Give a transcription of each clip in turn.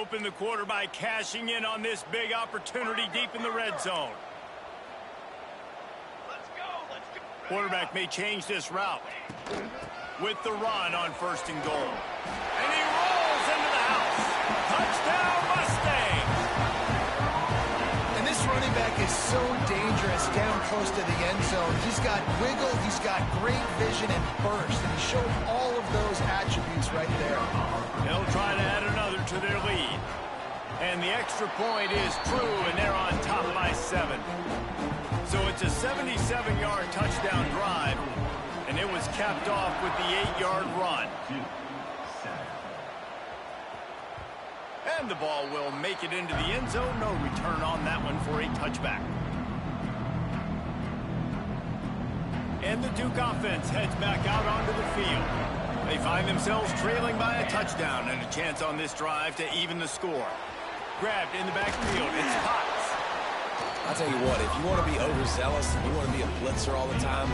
Hoping the quarterback cashing in on this big opportunity deep in the red zone. Quarterback may change this route with the run on 1st and goal. And he rolls into the house. Touchdown, Mustang! And this running back is so dangerous down close to the end zone. He's got wiggle, he's got great vision and burst, and he showed all of those attributes right there. They'll try to add another to their lead. And the extra point is true, and they're on top by 7. So it's a 77-yard touchdown drive, and it was capped off with the 8-yard run. And the ball will make it into the end zone. No return on that one for a touchback. And the Duke offense heads back out onto the field. They find themselves trailing by a touchdown and a chance on this drive to even the score. Grabbed in the backfield. It's Potts. I'll tell you what, if you want to be overzealous and you want to be a blitzer all the time,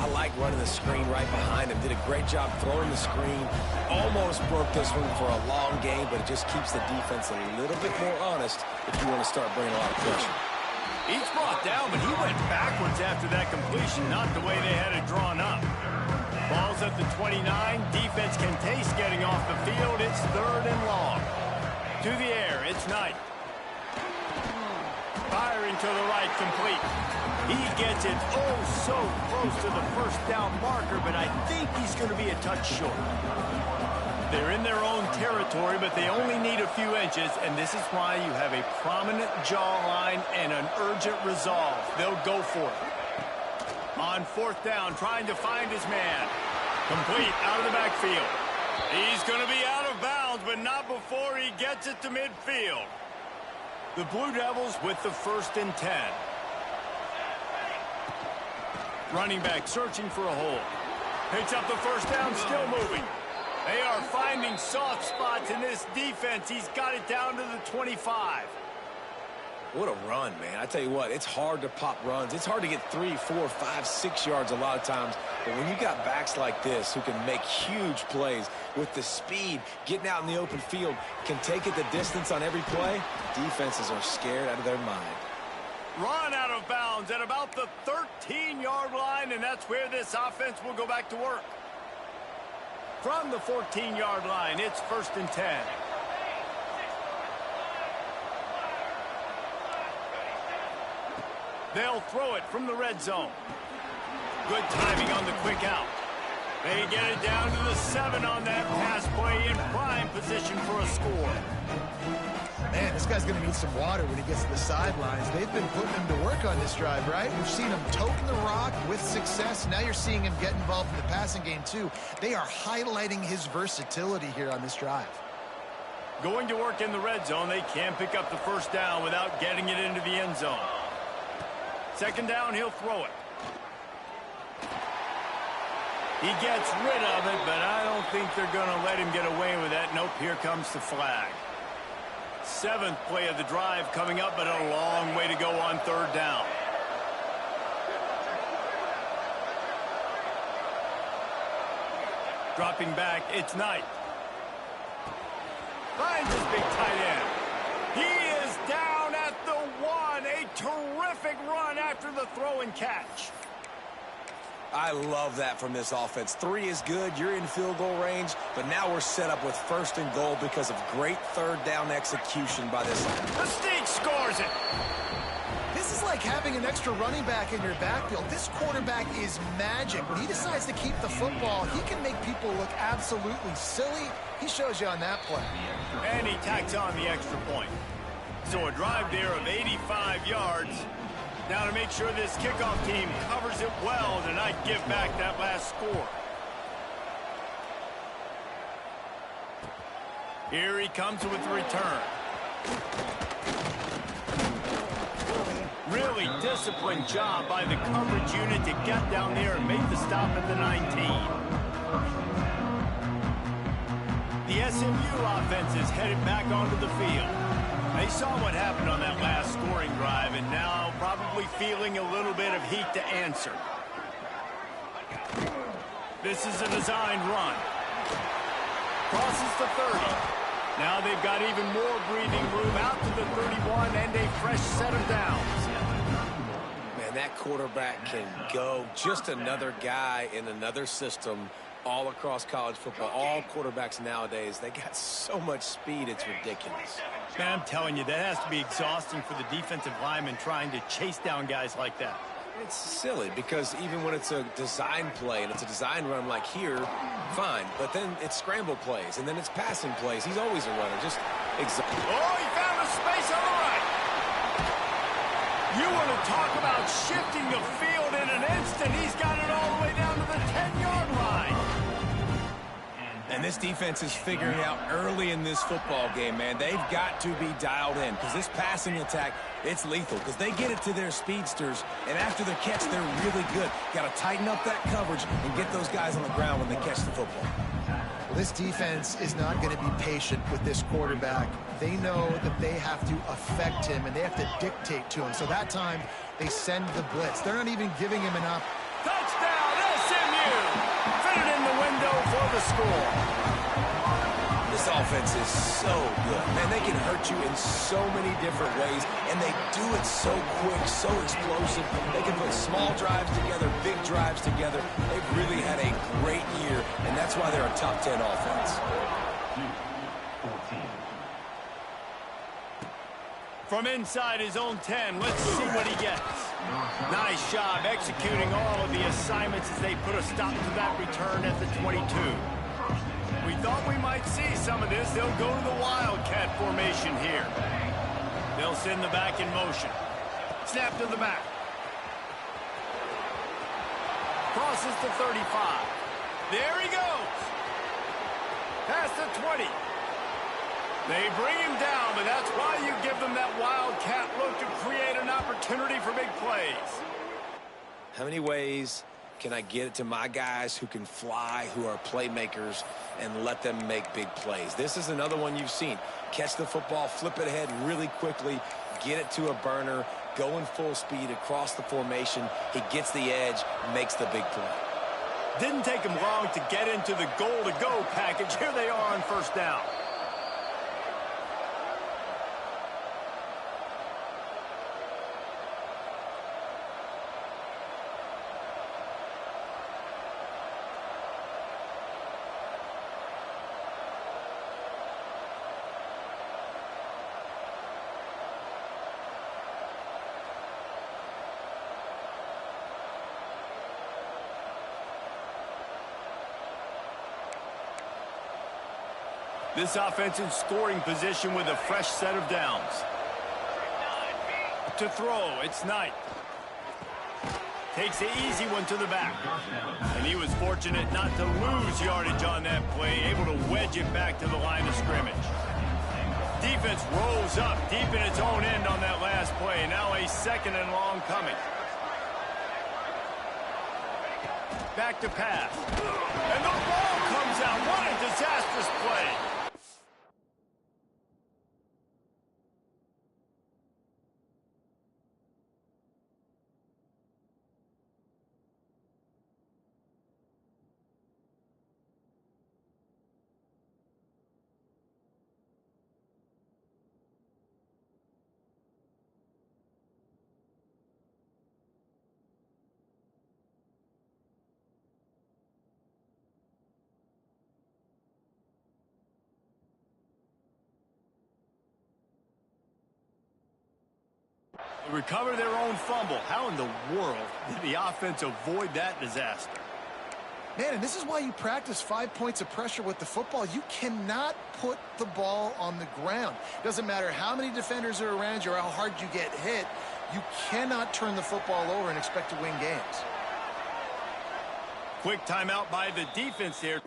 I like running the screen right behind him. Did a great job throwing the screen. Almost broke this one for a long game, but it just keeps the defense a little bit more honest if you want to start bringing a lot of pressure. He's brought down, but he went backwards after that completion, not the way they had it drawn up. Ball's at the 29. Defense can taste getting off the field. It's 3rd and long. To the air, it's Knight. Firing to the right, complete. He gets it so close to the 1st down marker, but I think he's going to be a touch short. They're in their own territory, but they only need a few inches, and this is why you have a prominent jawline and an urgent resolve. They'll go for it. On 4th down, trying to find his man. Complete out of the backfield. He's going to be out of bounds, but not before he gets it to midfield. The Blue Devils with the 1st and 10. Running back searching for a hole. Picks up the 1st down, still moving. They are finding soft spots in this defense. He's got it down to the 25. What a run, man. I tell you what, it's hard to pop runs. It's hard to get 3, 4, 5, 6 yards a lot of times. But when you got backs like this who can make huge plays with the speed, getting out in the open field, can take it the distance on every play, defenses are scared out of their mind. Run out of bounds at about the 13-yard line, and that's where this offense will go back to work. From the 14-yard line, it's 1st and 10. They'll throw it from the red zone. Good timing on the quick out. They get it down to the 7 on that pass play, in prime position for a score. Man, this guy's going to need some water when he gets to the sidelines. They've been putting him to work on this drive, right? We've seen him toting the rock with success. Now you're seeing him get involved in the passing game, too. They are highlighting his versatility here on this drive. Going to work in the red zone, they can't pick up the 1st down without getting it into the end zone. 2nd down, he'll throw it. He gets rid of it, but I don't think they're going to let him get away with that. Nope, here comes the flag. 7th play of the drive coming up, but a long way to go on 3rd down. Dropping back, it's Knight. Finds his big tight end. He is down at the 1. A terrific run after the throw and catch. I love that from this offense. 3 is good. You're in field goal range, but now we're set up with 1st and goal because of great 3rd down execution by this offense. The Sneak scores it. This is like having an extra running back in your backfield. This quarterback is magic. When he decides to keep the football, he can make people look absolutely silly. He shows you on that play. And he tacks on the extra point. So a drive there of 85 yards. Now to make sure this kickoff team covers it well to not give back that last score. Here he comes with the return. Really disciplined job by the coverage unit to get down there and make the stop at the 19. The SMU offense is headed back onto the field. They saw what happened on that last scoring drive and now probably feeling a little bit of heat to answer. This is a designed run. Crosses the 30. Now they've got even more breathing room out to the 31 and a fresh set of downs. Man, that quarterback can go. Just another guy in another system all across college football. All quarterbacks nowadays, they got so much speed, it's ridiculous. Man, I'm telling you, that has to be exhausting for the defensive lineman trying to chase down guys like that. It's silly because even when it's a design play and it's a design run like here, fine. But then it's scramble plays and then it's passing plays. He's always a runner. Just Oh, he found a space on the right. You want to talk about shifting the field in an instant. He's got it all the way down to the 10-yard line. And this defense is figuring out early in this football game, man. They've got to be dialed in because this passing attack, it's lethal because they get it to their speedsters, and after the catch, they're really good. Got to tighten up that coverage and get those guys on the ground when they catch the football. Well, this defense is not going to be patient with this quarterback. They know that they have to affect him, and they have to dictate to him. So that time, they send the blitz. They're not even giving him enough. Touchdown, SMU! Fit it in the window for the score. This offense is so good. Man, they can hurt you in so many different ways, and they do it so quick, so explosive. They can put small drives together, big drives together. They've really had a great year, and that's why they're a top 10 offense. From inside his own 10, let's see what he gets. Nice job executing all of the assignments as they put a stop to that return at the 22. We thought we might see some of this. They'll go to the Wildcat formation here. They'll send the back in motion. Snap to the back. Crosses the 35. There he goes. Past the 20. They bring him down, but that's why you give them that Wildcat look to create an opportunity for big plays. How many ways can I get it to my guys who can fly, who are playmakers, and let them make big plays? This is another one you've seen. Catch the football, flip it ahead really quickly, get it to a burner, go in full speed across the formation. He gets the edge, makes the big play. Didn't take him long to get into the goal-to-go package. Here they are on first down. This offense in scoring position with a fresh set of downs. To throw, it's Knight. Takes the easy one to the back. And he was fortunate not to lose yardage on that play, able to wedge it back to the line of scrimmage. Defense rolls up deep in its own end on that last play. Now a second and long coming. Back to pass. And the ball comes out. What a disastrous play. Recover their own fumble. How in the world did the offense avoid that disaster? Man, and this is why you practice 5 points of pressure with the football. You cannot put the ball on the ground. Doesn't matter how many defenders are around you or how hard you get hit. You cannot turn the football over and expect to win games. Quick timeout by the defense here.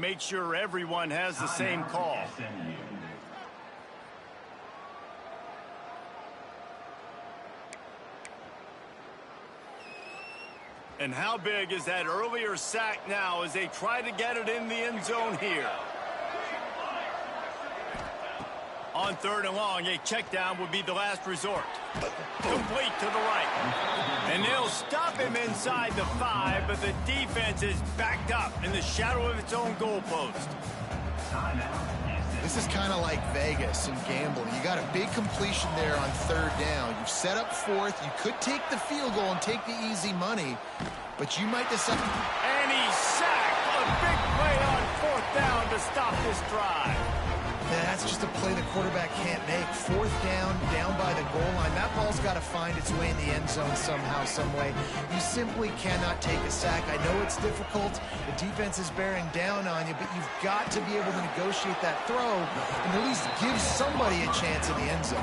make sure everyone has the same call. And how big is that earlier sack now as they try to get it in the end zone here? On 3rd and long, a check down would be the last resort. Complete to the right. And they'll stop him inside the 5, but the defense is backed up in the shadow of its own goalpost. This is kind of like Vegas and gambling. You got a big completion there on 3rd down. You set up 4th. You could take the field goal and take the easy money, but you might decide. And he's sacked. A big play on 4th down to stop this drive. Yeah, that's just a play the quarterback can't make. 4th down, down by the goal line. That ball's got to find its way in the end zone somehow, some way. You simply cannot take a sack. I know it's difficult. The defense is bearing down on you, but you've got to be able to negotiate that throw and at least give somebody a chance in the end zone.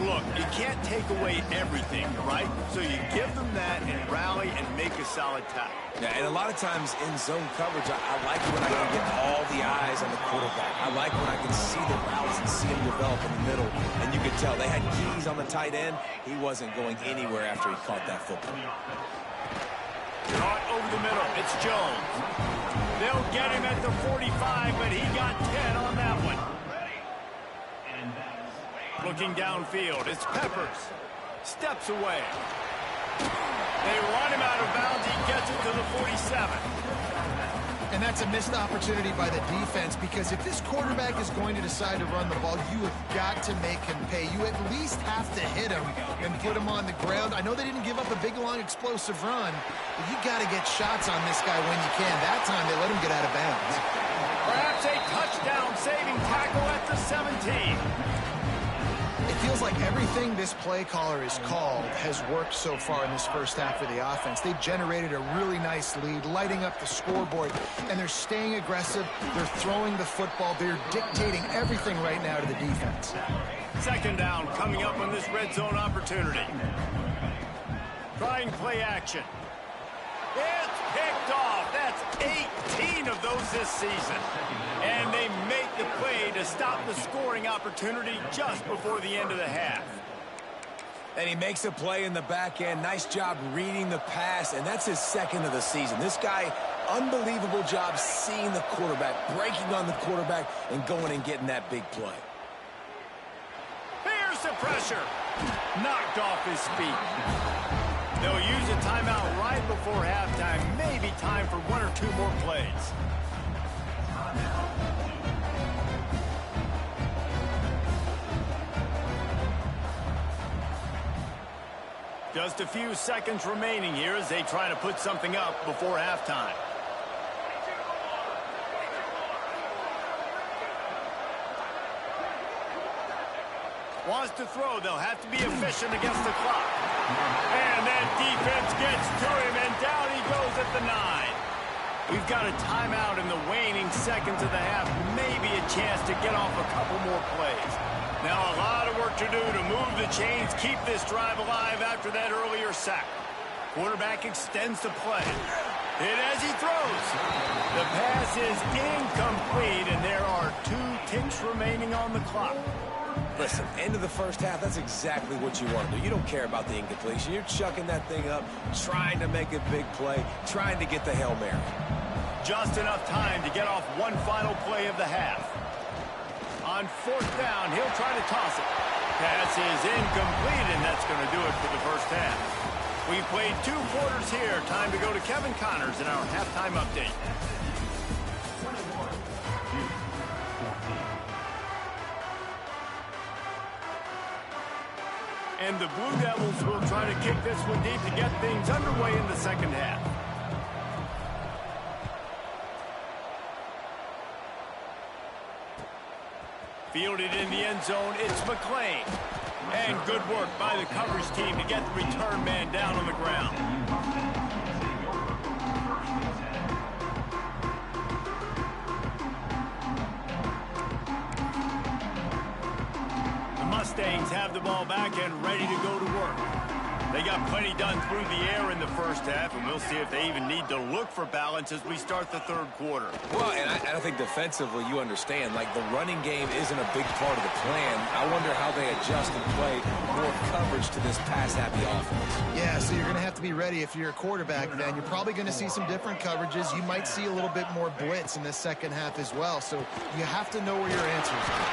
Look, you can't take away everything, right? So you give them that and rally and make a solid tackle. Yeah, and a lot of times in zone coverage, I like it when I can get all the eyes on the quarterback. I like when I can see the routes and see him develop in the middle. And you could tell they had keys on the tight end. He wasn't going anywhere after he caught that football. Caught over the middle. It's Jones. They'll get him at the 45, but he got 10 on that one. Looking downfield, it's Peppers. Steps away. They run him out of bounds. He gets it to the 47. And that's a missed opportunity by the defense, because if this quarterback is going to decide to run the ball, you have got to make him pay. You at least have to hit him and put him on the ground. I know they didn't give up a big, long, explosive run, but you got to get shots on this guy when you can. That time, they let him get out of bounds. Perhaps a touchdown-saving tackle at the 17. It feels like everything this play caller has called has worked so far in this first half of the offense. They've generated a really nice lead, lighting up the scoreboard, and they're staying aggressive. They're throwing the football. They're dictating everything right now to the defense. 2nd down coming up on this red zone opportunity. Trying play action. It's picked off. That's 18 of those this season. And they make the play to stop the scoring opportunity just before the end of the half. And he makes a play in the back end. Nice job reading the pass, and that's his 2nd of the season. This guy, unbelievable job seeing the quarterback, breaking on the quarterback, and going and getting that big play. Here's the pressure. Knocked off his feet. They'll use a timeout right before halftime. Maybe time for 1 or 2 more plays. Just a few seconds remaining here as they try to put something up before halftime. Wants to throw. They'll have to be efficient against the clock. And that defense gets to him, and down he goes at the 9. We've got a timeout in the waning seconds of the half. Maybe a chance to get off a couple more plays. Now a lot of work to do to move the chains, keep this drive alive after that earlier sack. Quarterback extends the play. Hit as he throws. The pass is incomplete, and there are 2 ticks remaining on the clock. Listen, end of the first half, that's exactly what you want to do. You don't care about the incompletion. You're chucking that thing up, trying to make a big play, trying to get the Hail Mary. Just enough time to get off one final play of the half. On 4th down, he'll try to toss it. Pass is incomplete, and that's going to do it for the first half. We've played 2 quarters here. Time to go to Kevin Connors in our halftime update. And the Blue Devils will try to kick this one deep to get things underway in the second half. Fielded in the end zone, it's McClain. And good work by the coverage team to get the return man down on the ground. The Mustangs have the ball back and ready to go to work. They got plenty done through the air in the first half, and we'll see if they even need to look for balance as we start the third quarter. Well, and I think defensively, you understand, like the running game isn't a big part of the plan. I wonder how they adjust and play more coverage to this pass-happy offense. Yeah, so you're going to have to be ready if you're a quarterback then. You're probably going to see some different coverages. You might see a little bit more blitz in the second half as well, so you have to know where your answers are.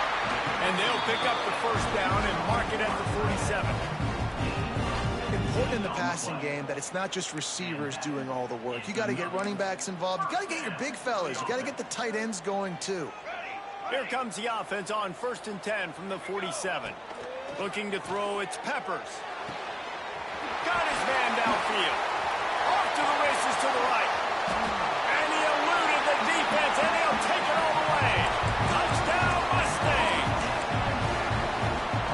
And they'll pick up the first down and mark it at the 47. Important in the passing game that it's not just receivers doing all the work. You got to get running backs involved. You got to get your big fellas. You got to get the tight ends going too. Here comes the offense on 1st and 10 from the 47. Looking to throw, it's Peppers. Got his man downfield. Off to the races to the right. And he eluded the defense, and he'll take it all the way. Touchdown, Mustangs!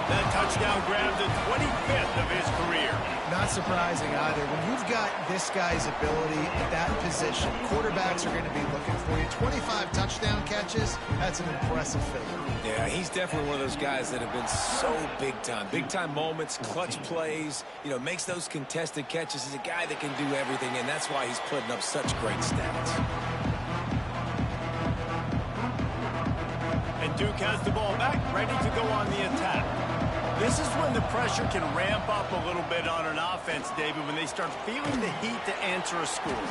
That touchdown grabbed the 25th of his career. Not surprising either. When you've got this guy's ability at that position, quarterbacks are going to be looking for you. 25 touchdown catches, that's an impressive figure. Yeah, he's definitely one of those guys that have been so big time. Big time moments, clutch plays, makes those contested catches. He's a guy that can do everything, and that's why he's putting up such great stats. And Duke has the ball back, ready to go on the attack. This is when the pressure can ramp up a little bit on an offense, David, when they start feeling the heat to answer a score.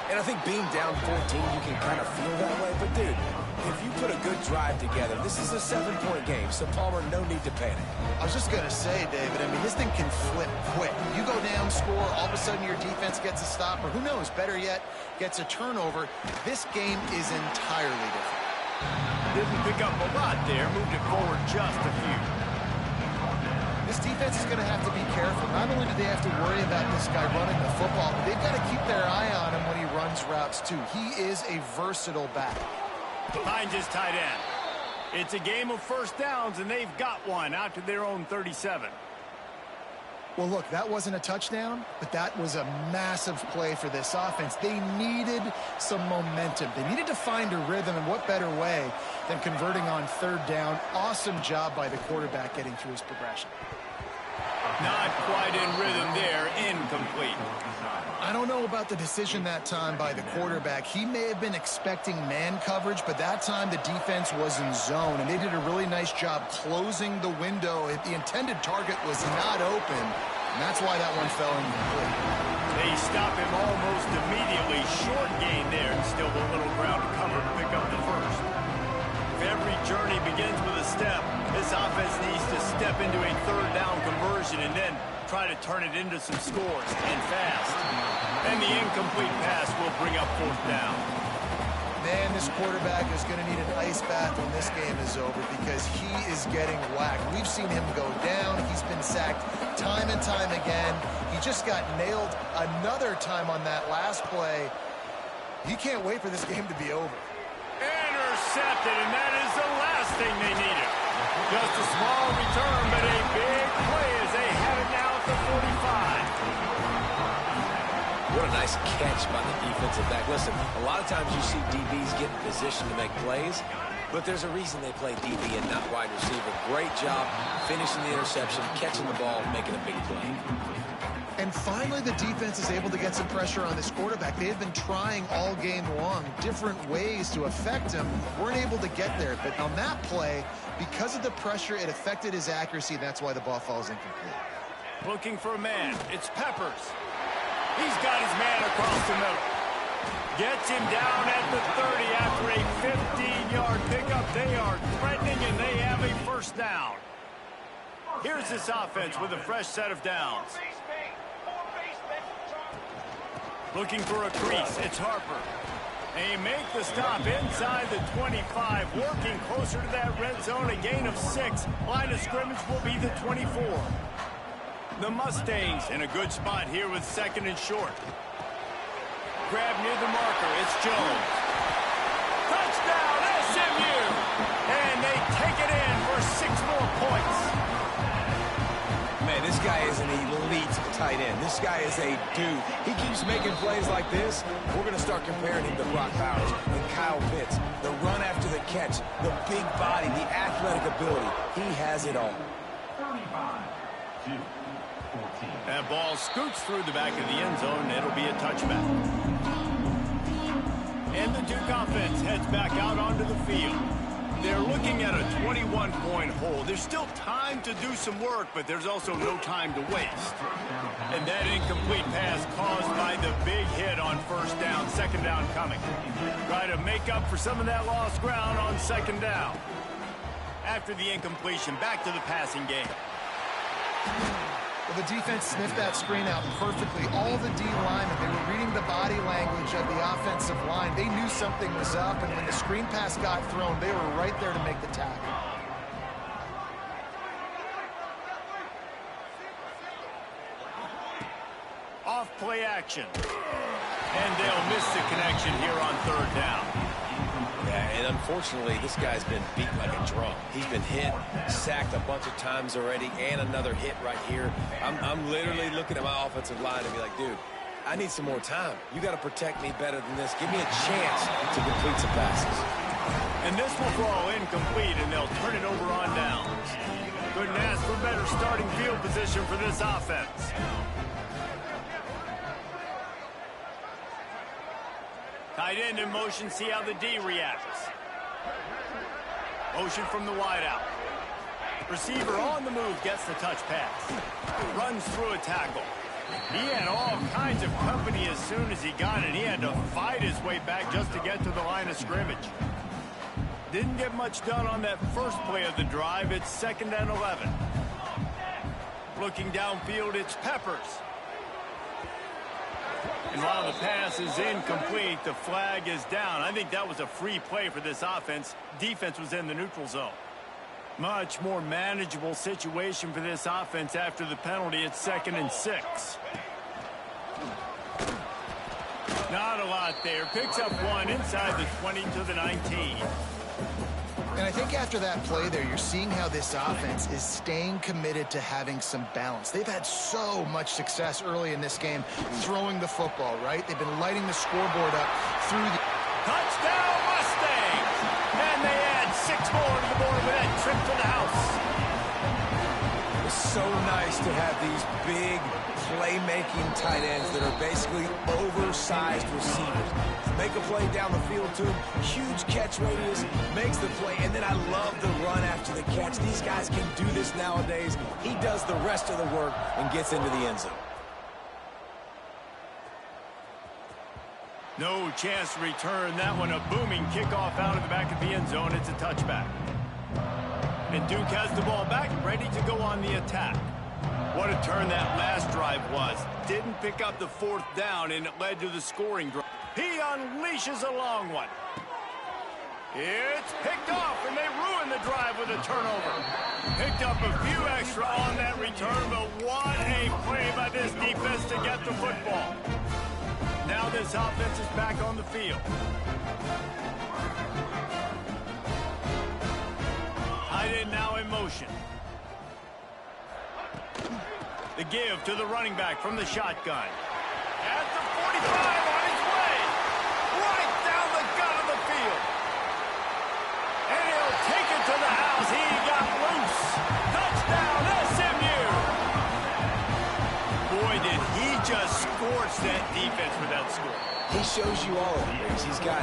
And I think being down 14, you can kind of feel that way. But, dude, if you put a good drive together, this is a 7-point game, so Palmer, no need to panic. I was just going to say, David, this thing can flip quick. You go down, score, all of a sudden your defense gets a stop, or who knows, better yet, gets a turnover. This game is entirely different. Didn't pick up a lot there, moved it forward just a few. This defense is going to have to be careful. Not only do they have to worry about this guy running the football, but they've got to keep their eye on him when he runs routes, too. He is a versatile back. Finds his tight end. It's a game of first downs, and they've got one out to their own 37. Well, look, that wasn't a touchdown, but that was a massive play for this offense. They needed some momentum. They needed to find a rhythm, and what better way than converting on third down. Awesome job by the quarterback getting through his progression. Not quite in rhythm there, incomplete. I don't know about the decision that time by the quarterback. He may have been expecting man coverage, but that time the defense was in zone, and they did a really nice job closing the window. The intended target was not open, and that's why that one fell incomplete. They stop him almost immediately. Short gain there, and still a little ground to cover to pick up the first. If every journey begins with a step, this offense needs to step into a third down conversion and then try to turn it into some scores, and fast. And the incomplete pass will bring up fourth down. Man, this quarterback is going to need an ice bath when this game is over because he is getting whacked. We've seen him go down. He's been sacked time and time again. He just got nailed another time on that last play. He can't wait for this game to be over. Intercepted, and that is the last thing they needed. Just a small return, but a big play as they have it now at the 45. What a nice catch by the defensive back. Listen, a lot of times you see DBs get in position to make plays, but there's a reason they play DB and not wide receiver. Great job finishing the interception, catching the ball, making a big play. And finally, the defense is able to get some pressure on this quarterback. They had been trying all game long different ways to affect him. Weren't able to get there. But on that play, because of the pressure, it affected his accuracy. That's why the ball falls incomplete. Looking for a man. It's Peppers. He's got his man across the middle. Gets him down at the 30 after a 15-yard pickup. They are threatening, and they have a first down. Here's this offense with a fresh set of downs. Looking for a crease. It's Harper. They make the stop inside the 25, working closer to that red zone. A gain of 6. Line of scrimmage will be the 24. The Mustangs in a good spot here with second and short. Grab near the marker. It's Jones. Touchdown, SMU! And they take it in for 6 more points. Man, this guy is an elite tight end. This guy is a dude. He keeps making plays like this. We're going to start comparing him to Brock Bowers and Kyle Pitts. The run after the catch, the big body, the athletic ability. He has it all. 35-14. That ball scoots through the back of the end zone, and it'll be a touchback. And the Duke offense heads back out onto the field. They're looking at a 21-point hole. There's still time to do some work, but there's also no time to waste. And that incomplete pass caused by the big hit on first down, second down coming. Try to make up for some of that lost ground on second down. After the incompletion, back to the passing game. Well, the defense sniffed that screen out perfectly. All the D linemen, they were reading the body language of the offensive line. They knew something was up, and when the screen pass got thrown, they were right there to make the tackle. Off play action. And they'll miss the connection here on third down. Yeah, and unfortunately, this guy's been beat like a drum. He's been hit, sacked a bunch of times already, and another hit right here. I'm literally looking at my offensive line and be like, dude, I need some more time. You got to protect me better than this. Give me a chance to complete some passes. And this will fall incomplete, and they'll turn it over on downs. Couldn't ask for better starting field position for this offense. Tight end in motion, see how the D reacts. Motion from the wideout. Receiver on the move, gets the touch pass. Runs through a tackle. He had all kinds of company as soon as he got it. He had to fight his way back just to get to the line of scrimmage. Didn't get much done on that first play of the drive. It's 2nd and 11. Looking downfield, it's Peppers. And while the pass is incomplete, the flag is down. I think that was a free play for this offense. Defense was in the neutral zone. Much more manageable situation for this offense after the penalty. It's 2nd and 6. Not a lot there. Picks up one inside the 20 to the 19. And I think after that play there, you're seeing how this offense is staying committed to having some balance. They've had so much success early in this game throwing the football, right? They've been lighting the scoreboard up through the... Touchdown Mustangs! And they add 6 more to the board with that trip to the house. It's so nice to have these big playmaking tight ends that are basically oversized receivers. Make a play down the field to him, huge catch radius, makes the play, and then I love the run after the catch. These guys can do this nowadays. He does the rest of the work and gets into the end zone. No chance to return that one. A booming kickoff out of the back of the end zone. It's a touchback. And Duke has the ball back, ready to go on the attack. What a turn that last drive was. Didn't pick up the 4th down, and it led to the scoring drive. He unleashes a long one. It's picked off, and they ruin the drive with a turnover. Picked up a few extra on that return, but what a play by this defense to get the football. Now this offense is back on the field. Tight end now in motion. The give to the running back from the shotgun. At the 45 on his way. Right down the gut of the field. And he'll take it to the house. He got loose. Touchdown, SMU. Boy, did he just scorch that defense with that score. He shows you all of it. He's got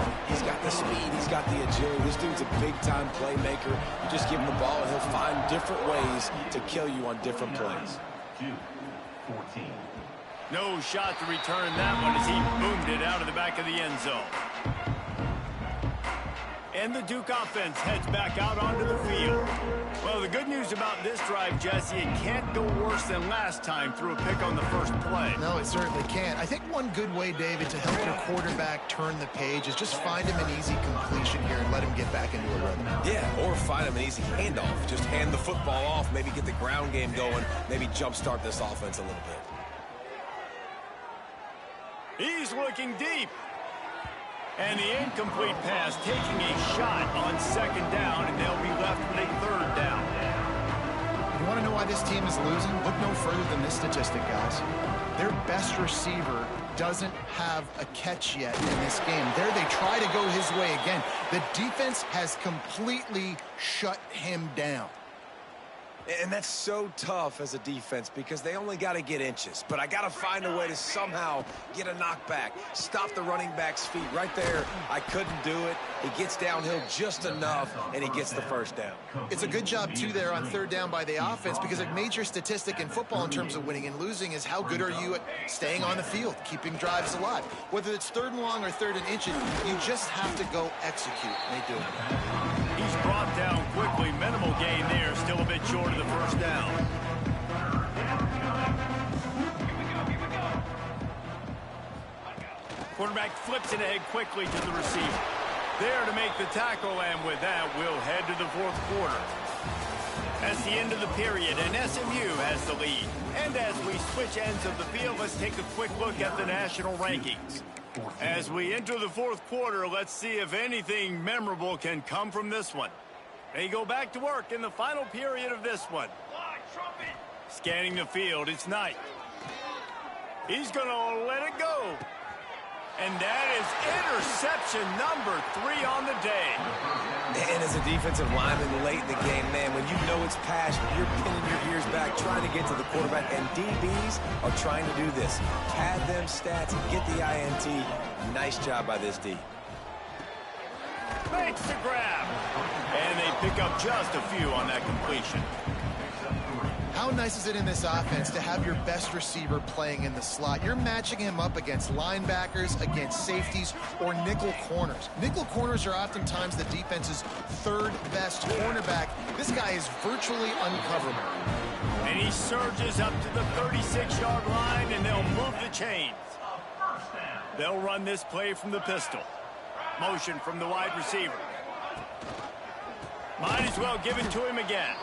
the speed. He's got the agility. This dude's a big-time playmaker. You just give him the ball, and he'll find different ways to kill you on different plays. 14. No shot to return that one as he boomed it out of the back of the end zone. And the Duke offense heads back out onto the field. Well, the good news about this drive, Jesse, it can't go worse than last time through a pick on the first play. No, it certainly can't. I think one good way, David, to help your quarterback turn the page is just find him an easy completion here and let him get back into a rhythm. Yeah, or find him an easy handoff. Just hand the football off, maybe get the ground game going, maybe jumpstart this offense a little bit. He's looking deep. And the incomplete pass taking a shot on 2nd down, and they'll be left with a 3rd down. You want to know why this team is losing? Look no further than this statistic, guys. Their best receiver doesn't have a catch yet in this game. There they try to go his way again. The defense has completely shut him down. And that's so tough as a defense because they only got to get inches. But I got to find a way to somehow get a knockback, stop the running back's feet. Right there, I couldn't do it. He gets downhill just enough, and he gets the first down. It's a good job, too, there on third down by the offense because a major statistic in football in terms of winning and losing is how good are you at staying on the field, keeping drives alive. Whether it's third and long or third and inches, you just have to go execute, and they do. He's brought down quickly. Minimal gain there. Still a bit short of the first down. Quarterback flips it ahead quickly to the receiver. There to make the tackle, and with that, we'll head to the fourth quarter. That's the end of the period, and SMU has the lead. And as we switch ends of the field, let's take a quick look at the national rankings. As we enter the fourth quarter, let's see if anything memorable can come from this one. They go back to work in the final period of this one. Scanning the field, it's Knight. He's going to let it go. And that is interception number 3 on the day. And as a defensive lineman late in the game, man, when you know it's passion, you're pinning your ears back, trying to get to the quarterback, and DBs are trying to do this. Pad them stats and get the INT. Nice job by this D. Makes the grab. And they pick up just a few on that completion. How nice is it in this offense to have your best receiver playing in the slot? You're matching him up against linebackers, against safeties, or nickel corners. Nickel corners are oftentimes the defense's third best cornerback. This guy is virtually uncoverable. And he surges up to the 36-yard line, and they'll move the chains. They'll run this play from the pistol. Motion from the wide receiver. Might as well give it to him again.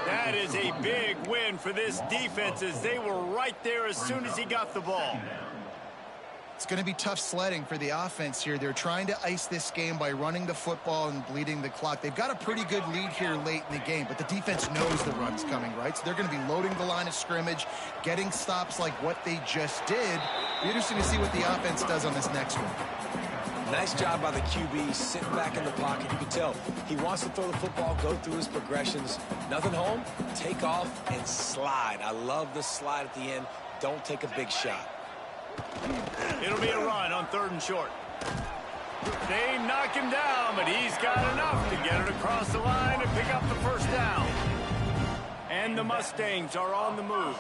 That is a big win for this defense as they were right there as soon as he got the ball. It's going to be tough sledding for the offense here. They're trying to ice this game by running the football and bleeding the clock. They've got a pretty good lead here late in the game, but the defense knows the run's coming, right? So they're going to be loading the line of scrimmage, getting stops like what they just did. Be interesting to see what the offense does on this next one. Nice job by the QB, sitting back in the pocket. You can tell he wants to throw the football, go through his progressions. Nothing home, take off, and slide. I love the slide at the end. Don't take a big shot. It'll be a run on third and short. They knock him down, but he's got enough to get it across the line and pick up the first down. And the Mustangs are on the move.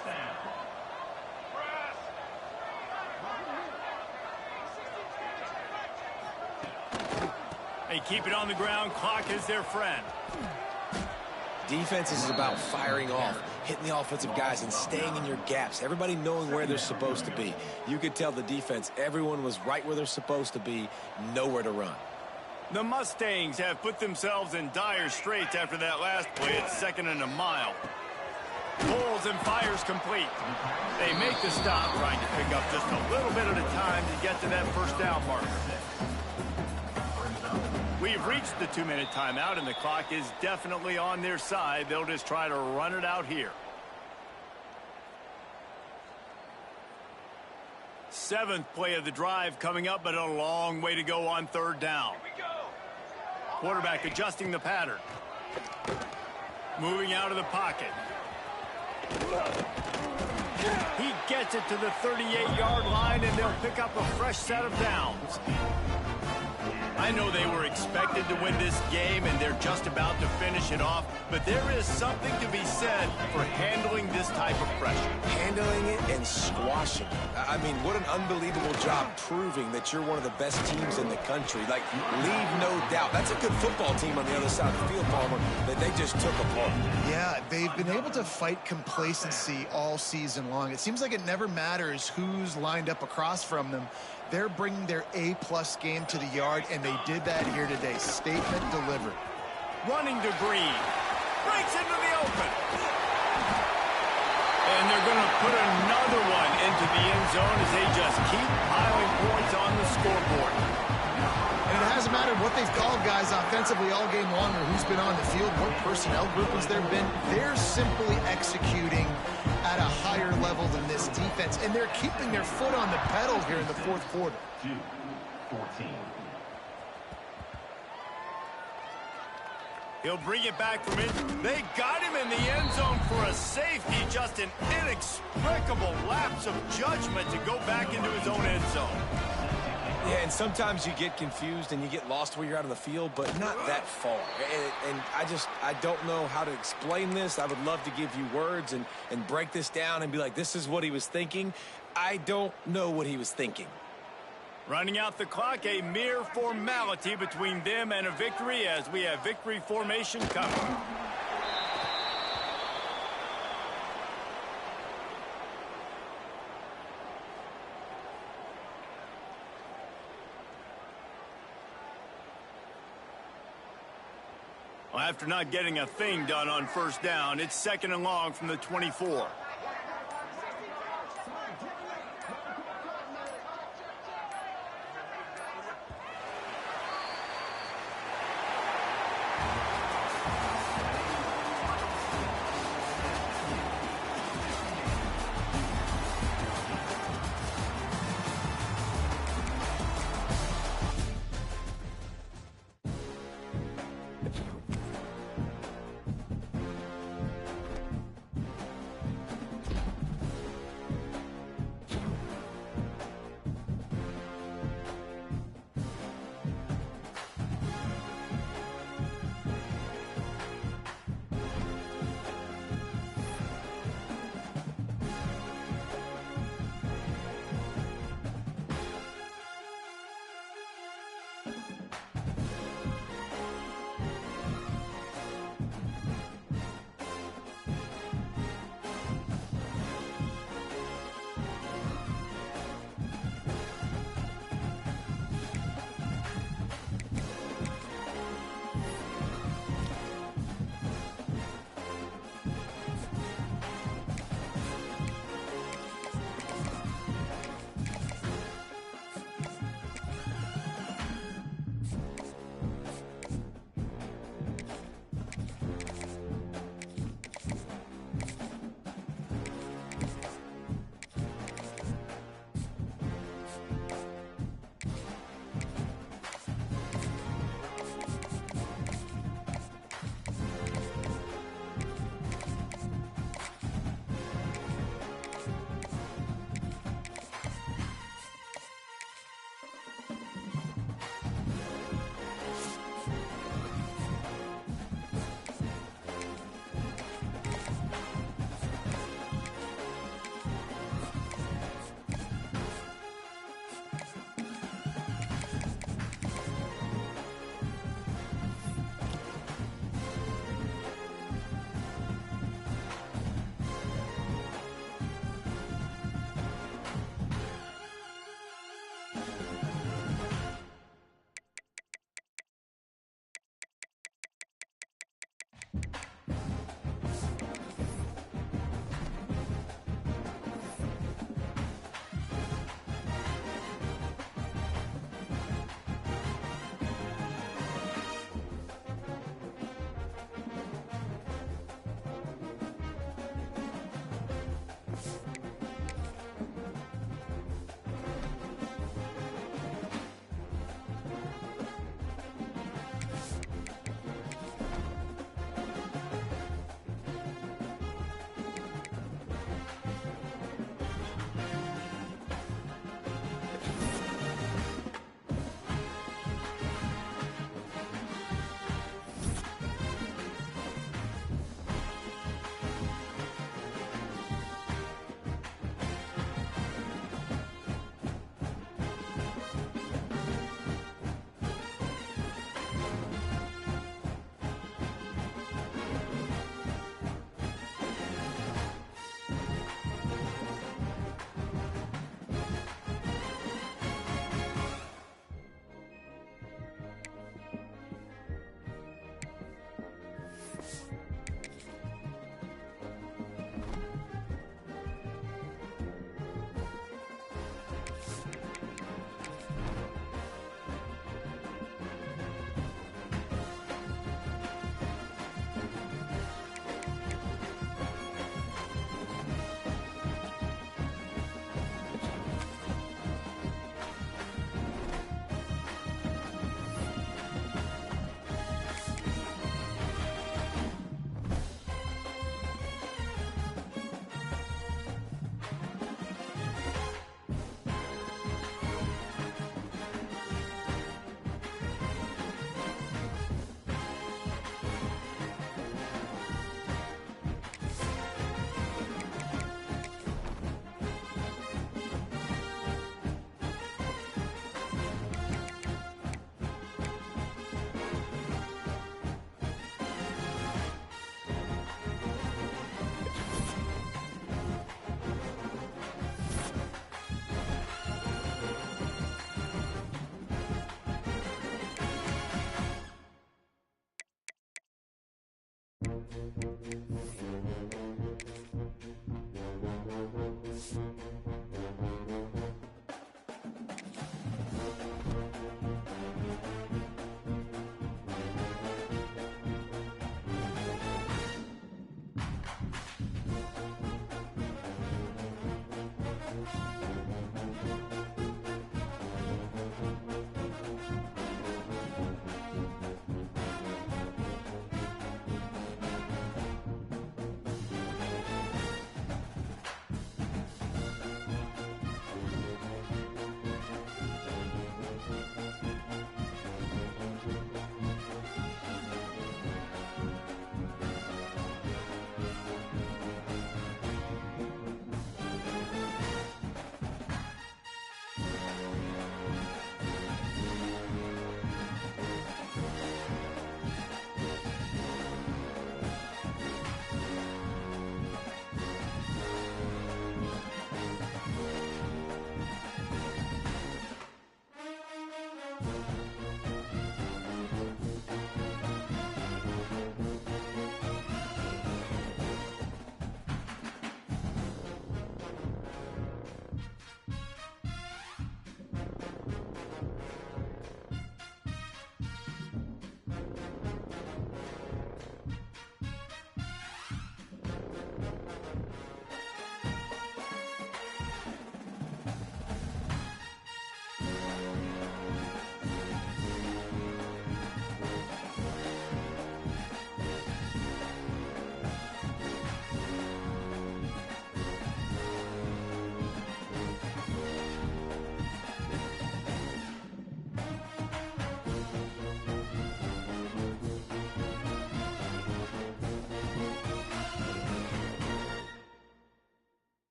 They keep it on the ground. Clock is their friend. Defense is about firing off, hitting the offensive guys, and staying in your gaps. Everybody knowing where they're supposed to be. You could tell the defense, everyone was right where they're supposed to be, nowhere to run. The Mustangs have put themselves in dire straits after that last play at 2nd and a mile. Pulls and fires complete. They make the stop, trying to pick up just a little bit at a time to get to that first down marker. We've reached the 2-minute timeout, and the clock is definitely on their side. They'll just try to run it out here. 7th play of the drive coming up, but a long way to go on third down. Quarterback adjusting the pattern. Moving out of the pocket. He gets it to the 38-yard line, and they'll pick up a fresh set of downs. I know they were expected to win this game, and they're just about to finish it off, but there is something to be said for handling this type of pressure. Handling it and squashing it. I mean, what an unbelievable job proving that you're one of the best teams in the country. Like, leave no doubt. That's a good football team on the other side of the field, Palmer, that they just took apart. Yeah, they've been able to fight complacency all season long. It seems like it never matters who's lined up across from them. They're bringing their A-plus game to the yard, and they did that here today. Statement delivered. Running to Green. Breaks into the open. And they're going to put another one into the end zone as they just keep piling points on the scoreboard. And it hasn't mattered what they've called guys offensively all game long or who's been on the field, what personnel groupings there have been. They're simply executing at a higher level than this defense, and they're keeping their foot on the pedal here in the fourth quarter. 14. He'll bring it back from it. They got him in the end zone for a safety. Just an inexplicable lapse of judgment to go back into his own end zone. Yeah, and sometimes you get confused and you get lost where you're out of the field, but not that far. And I don't know how to explain this. I would love to give you words and break this down and be like, this is what he was thinking. I don't know what he was thinking. Running out the clock, a mere formality between them and a victory as we have victory formation coming. Well, after not getting a thing done on first down, it's 2nd and long from the 24.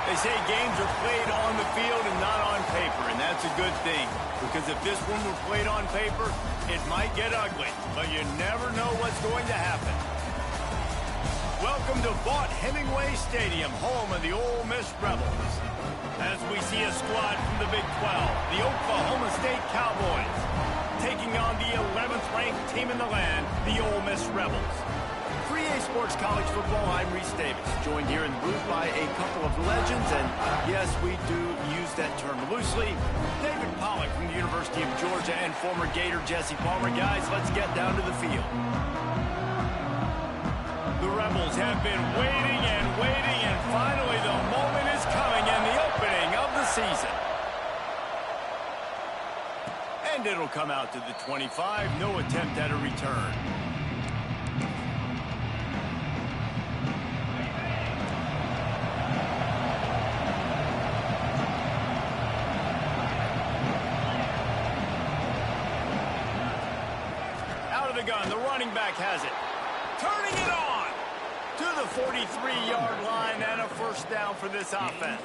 They say games are played on the field and not on paper, and that's a good thing. Because if this one were played on paper, it might get ugly. But you never know what's going to happen. Welcome to Vaught-Hemingway Stadium, home of the Ole Miss Rebels. As we see a squad from the Big 12, the Oklahoma State Cowboys, taking on the 11th-ranked team in the land, the Ole Miss Rebels. For EA Sports College Football, I'm Reese Davis, joined here in the booth by a couple of legends, and yes, we do use that term loosely. David Pollack from the University of Georgia and former Gator Jesse Palmer. Guys, let's get down to the field. The Rebels have been waiting, and finally the moment is coming in the opening of the season. And it'll come out to the 25, no attempt at a return. The gun, the running back has it. Turning it on to the 43-yard line and a first down for this offense.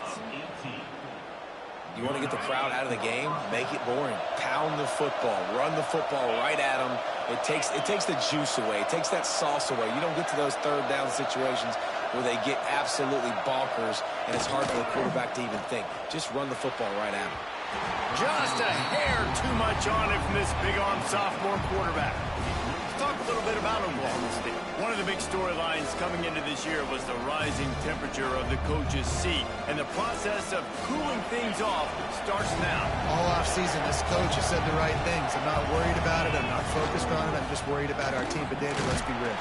You want to get the crowd out of the game? Make it boring. Pound the football. Run the football right at them. It takes the juice away. It takes that sauce away. You don't get to those third down situations where they get absolutely bonkers and it's hard for the quarterback to even think. Just run the football right at them. Just a hair too much on it from this big-arm sophomore quarterback. Talk a little bit about Oklahoma State. One of the big storylines coming into this year was the rising temperature of the coach's seat, and the process of cooling things off starts now. All offseason, this coach has said the right things. I'm not worried about it. I'm not focused on it. I'm just worried about our team. But, David, let's be real.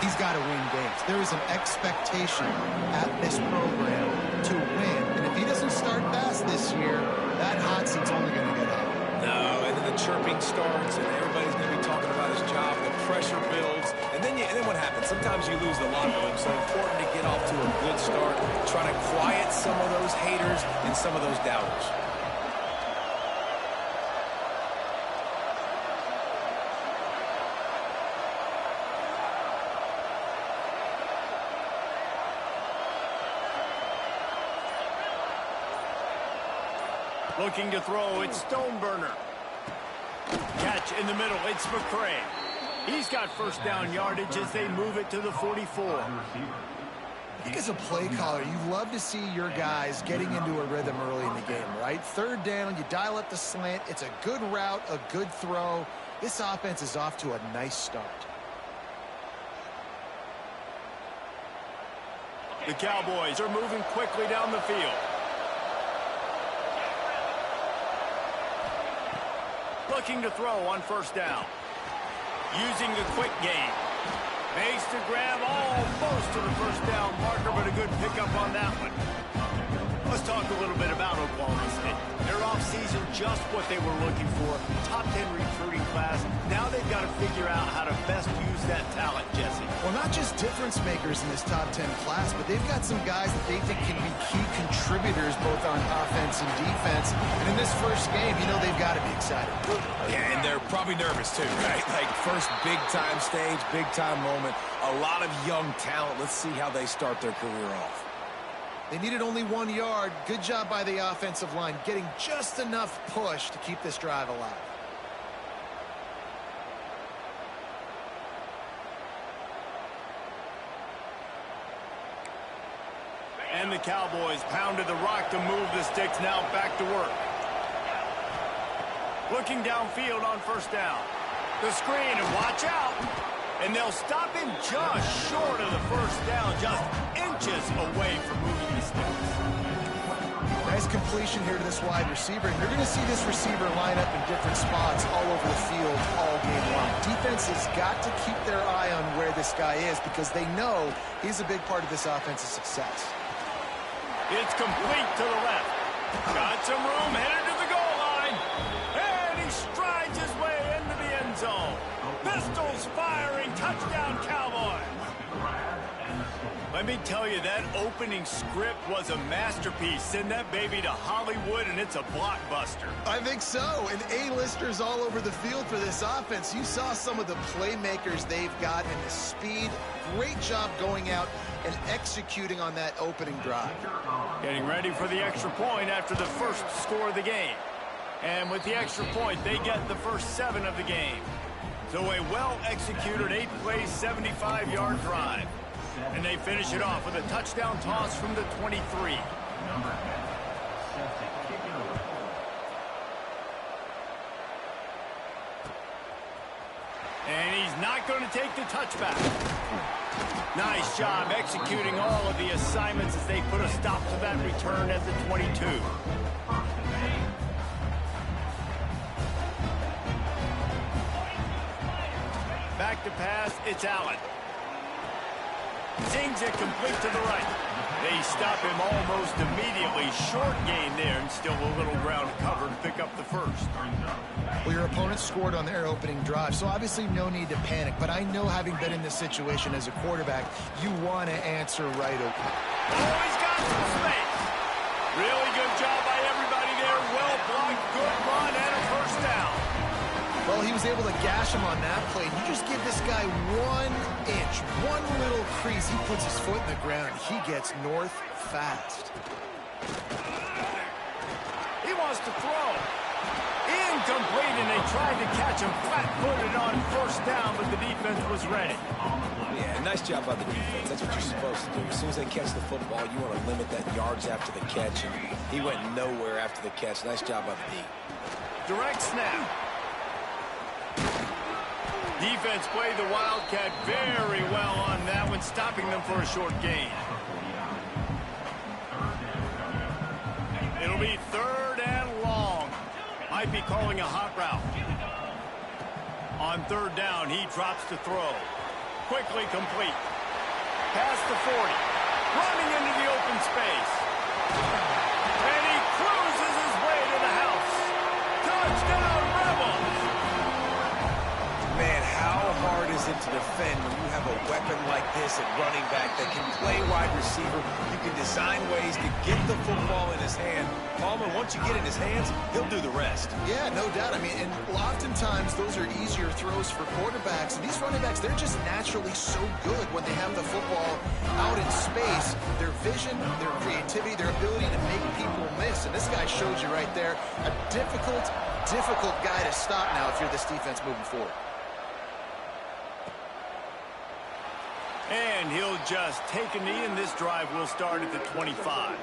He's got to win games. There is an expectation at this program to win, and if he doesn't start fast this year, that hot seat's only going to get hot. No, and then the chirping starts, and everybody's going to be talking about his job. The pressure builds, and then what happens? Sometimes you lose the locker room. So important to get off to a good start, try to quiet some of those haters and some of those doubters. Looking to throw, it's Stoneburner. Catch in the middle, it's McCray. He's got first down yardage as they move it to the 44. I think as a play caller, you love to see your guys getting into a rhythm early in the game, right? Third down, you dial up the slant. It's a good route, a good throw. This offense is off to a nice start. The Cowboys are moving quickly down the field. Looking to throw on first down. Using the quick game. Makes the grab almost to the first down marker, but a good pickup on that one. Let's talk a little bit about Oklahoma State. Their offseason, just what they were looking for. Top 10 recruiting class. Now they've got to figure out how to best use that talent, Jesse. Well, not just difference makers in this top 10 class, but they've got some guys that they think can be key contributors both on offense and defense. And in this first game, you know they've got to be excited. Yeah, and they're probably nervous too, right? Like first big-time stage, big-time moment. A lot of young talent. Let's see how they start their career off. They needed only 1 yard. Good job by the offensive line, getting just enough push to keep this drive alive. And the Cowboys pounded the rock to move the sticks, now back to work. Looking downfield on first down. The screen, and watch out. And they'll stop him just short of the first down, just inches away from moving the sticks. Nice completion here to this wide receiver. And you're going to see this receiver line up in different spots all over the field all game long. Defense has got to keep their eye on where this guy is because they know he's a big part of this offense's success. It's complete to the left. Got some room, headed to the goal line. And he strides his way into the end zone. Pistols firing, touchdown Cowboys. Let Let me tell you, that opening script was a masterpiece. Send that baby to Hollywood, and it's a blockbuster. I think so. And A-listers all over the field for this offense. You saw some of the playmakers they've got and the speed. Great job going out and executing on that opening drive. Getting ready for the extra point after the first score of the game. And with the extra point, they get the first 7 of the game. So a well-executed 8-play, 75-yard drive. And they finish it off with a touchdown toss from the 23. And he's not going to take the touchback. Nice job executing all of the assignments as they put a stop to that return at the 22. Back to pass, it's Allen. Sings it complete to the right. They stop him almost immediately. Short gain there, and still a little ground cover to pick up the first. Well, your opponent scored on their opening drive, so obviously no need to panic. But I know, having been in this situation as a quarterback, you want to answer right away. Oh, he's got some space. Really good job by everybody there. Well blocked, good run, and a first down. Well, he was able to gash him on that play. You just give this guy 1 inch, one little crease. He puts his foot in the ground. He gets north fast. He wants to throw. Incomplete, and they tried to catch him flat-footed on first down, but the defense was ready. Yeah, nice job by the defense. That's what you're supposed to do. As soon as they catch the football, you want to limit that yards after the catch, and he went nowhere after the catch. Nice job by the D. Direct snap. Defense played the Wildcat very well on that one, stopping them for a short gain. It'll be 3rd and long. Might be calling a hot route. On 3rd down, he drops to throw. Quickly complete. Past the 40. Running into the open space. And he cruises his way to the house. Touchdown, Rebels! Man, how hard is it to defend when you have a weapon like this at running back that can play wide receiver? You can design ways to get the football in his hand. Palmer, once you get it in his hands, he'll do the rest. Yeah, no doubt. I mean, and oftentimes those are easier throws for quarterbacks. And these running backs, they're just naturally so good when they have the football out in space. Their vision, their creativity, their ability to make people miss. And this guy showed you right there, a difficult guy to stop now if you're this defense moving forward. And he'll just take a knee, and this drive will start at the 25.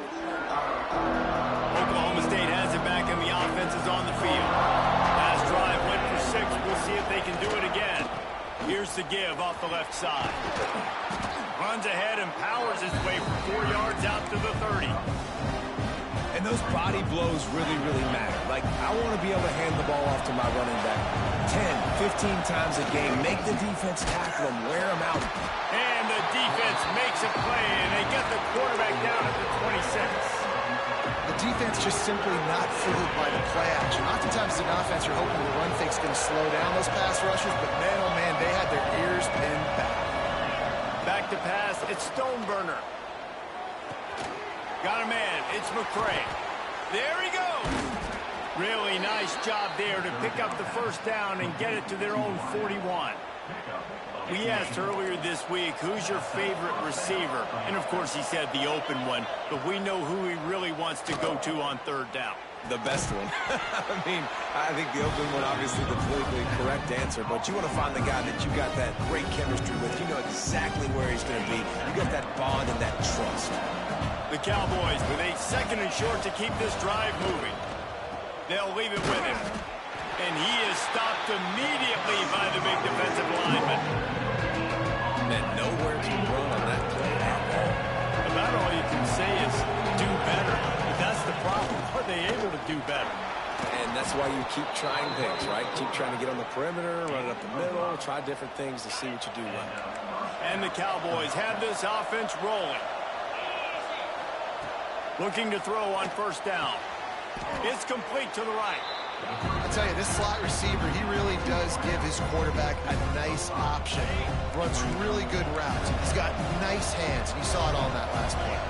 Oklahoma State has it back, and the offense is on the field. Last drive went for 6. We'll see if they can do it again. Here's the give off the left side. Runs ahead and powers his way for 4 yards out to the 30. And those body blows really, really matter. Like, I want to be able to hand the ball off to my running back 10, 15 times a game. Make the defense tackle him, wear him out. And the defense makes a play, and they get the quarterback down at the 26. The defense just simply not fooled by the play action. Oftentimes, as an offense, you're hoping the run fake's going to slow down those pass rushers, but man, oh man, they had their ears pinned back. Back to pass, it's Stoneburner. Got a man, it's McCray. There he goes. Really nice job there to pick up the first down and get it to their own 41. We asked earlier this week, who's your favorite receiver? And, of course, he said the open one, but we know who he really wants to go to on 3rd down. The best one. I mean, I think the open one, obviously the politically correct answer, but you want to find the guy that you got that great chemistry with. You know exactly where he's going to be. You got that bond and that trust. The Cowboys with a 2nd and short to keep this drive moving. They'll leave it with him. And he is stopped immediately by the big defensive lineman. And nowhere to run on that play at all. About all you can say is do better. But that's the problem. Are they able to do better? And that's why you keep trying things, right? Keep trying to get on the perimeter, run it up the middle, try different things to see what you do well. And the Cowboys have this offense rolling. Looking to throw on 1st down. It's complete to the right. I tell you, this slot receiver, he really does give his quarterback a nice option. Runs really good routes. He's got nice hands. You saw it all in that last play.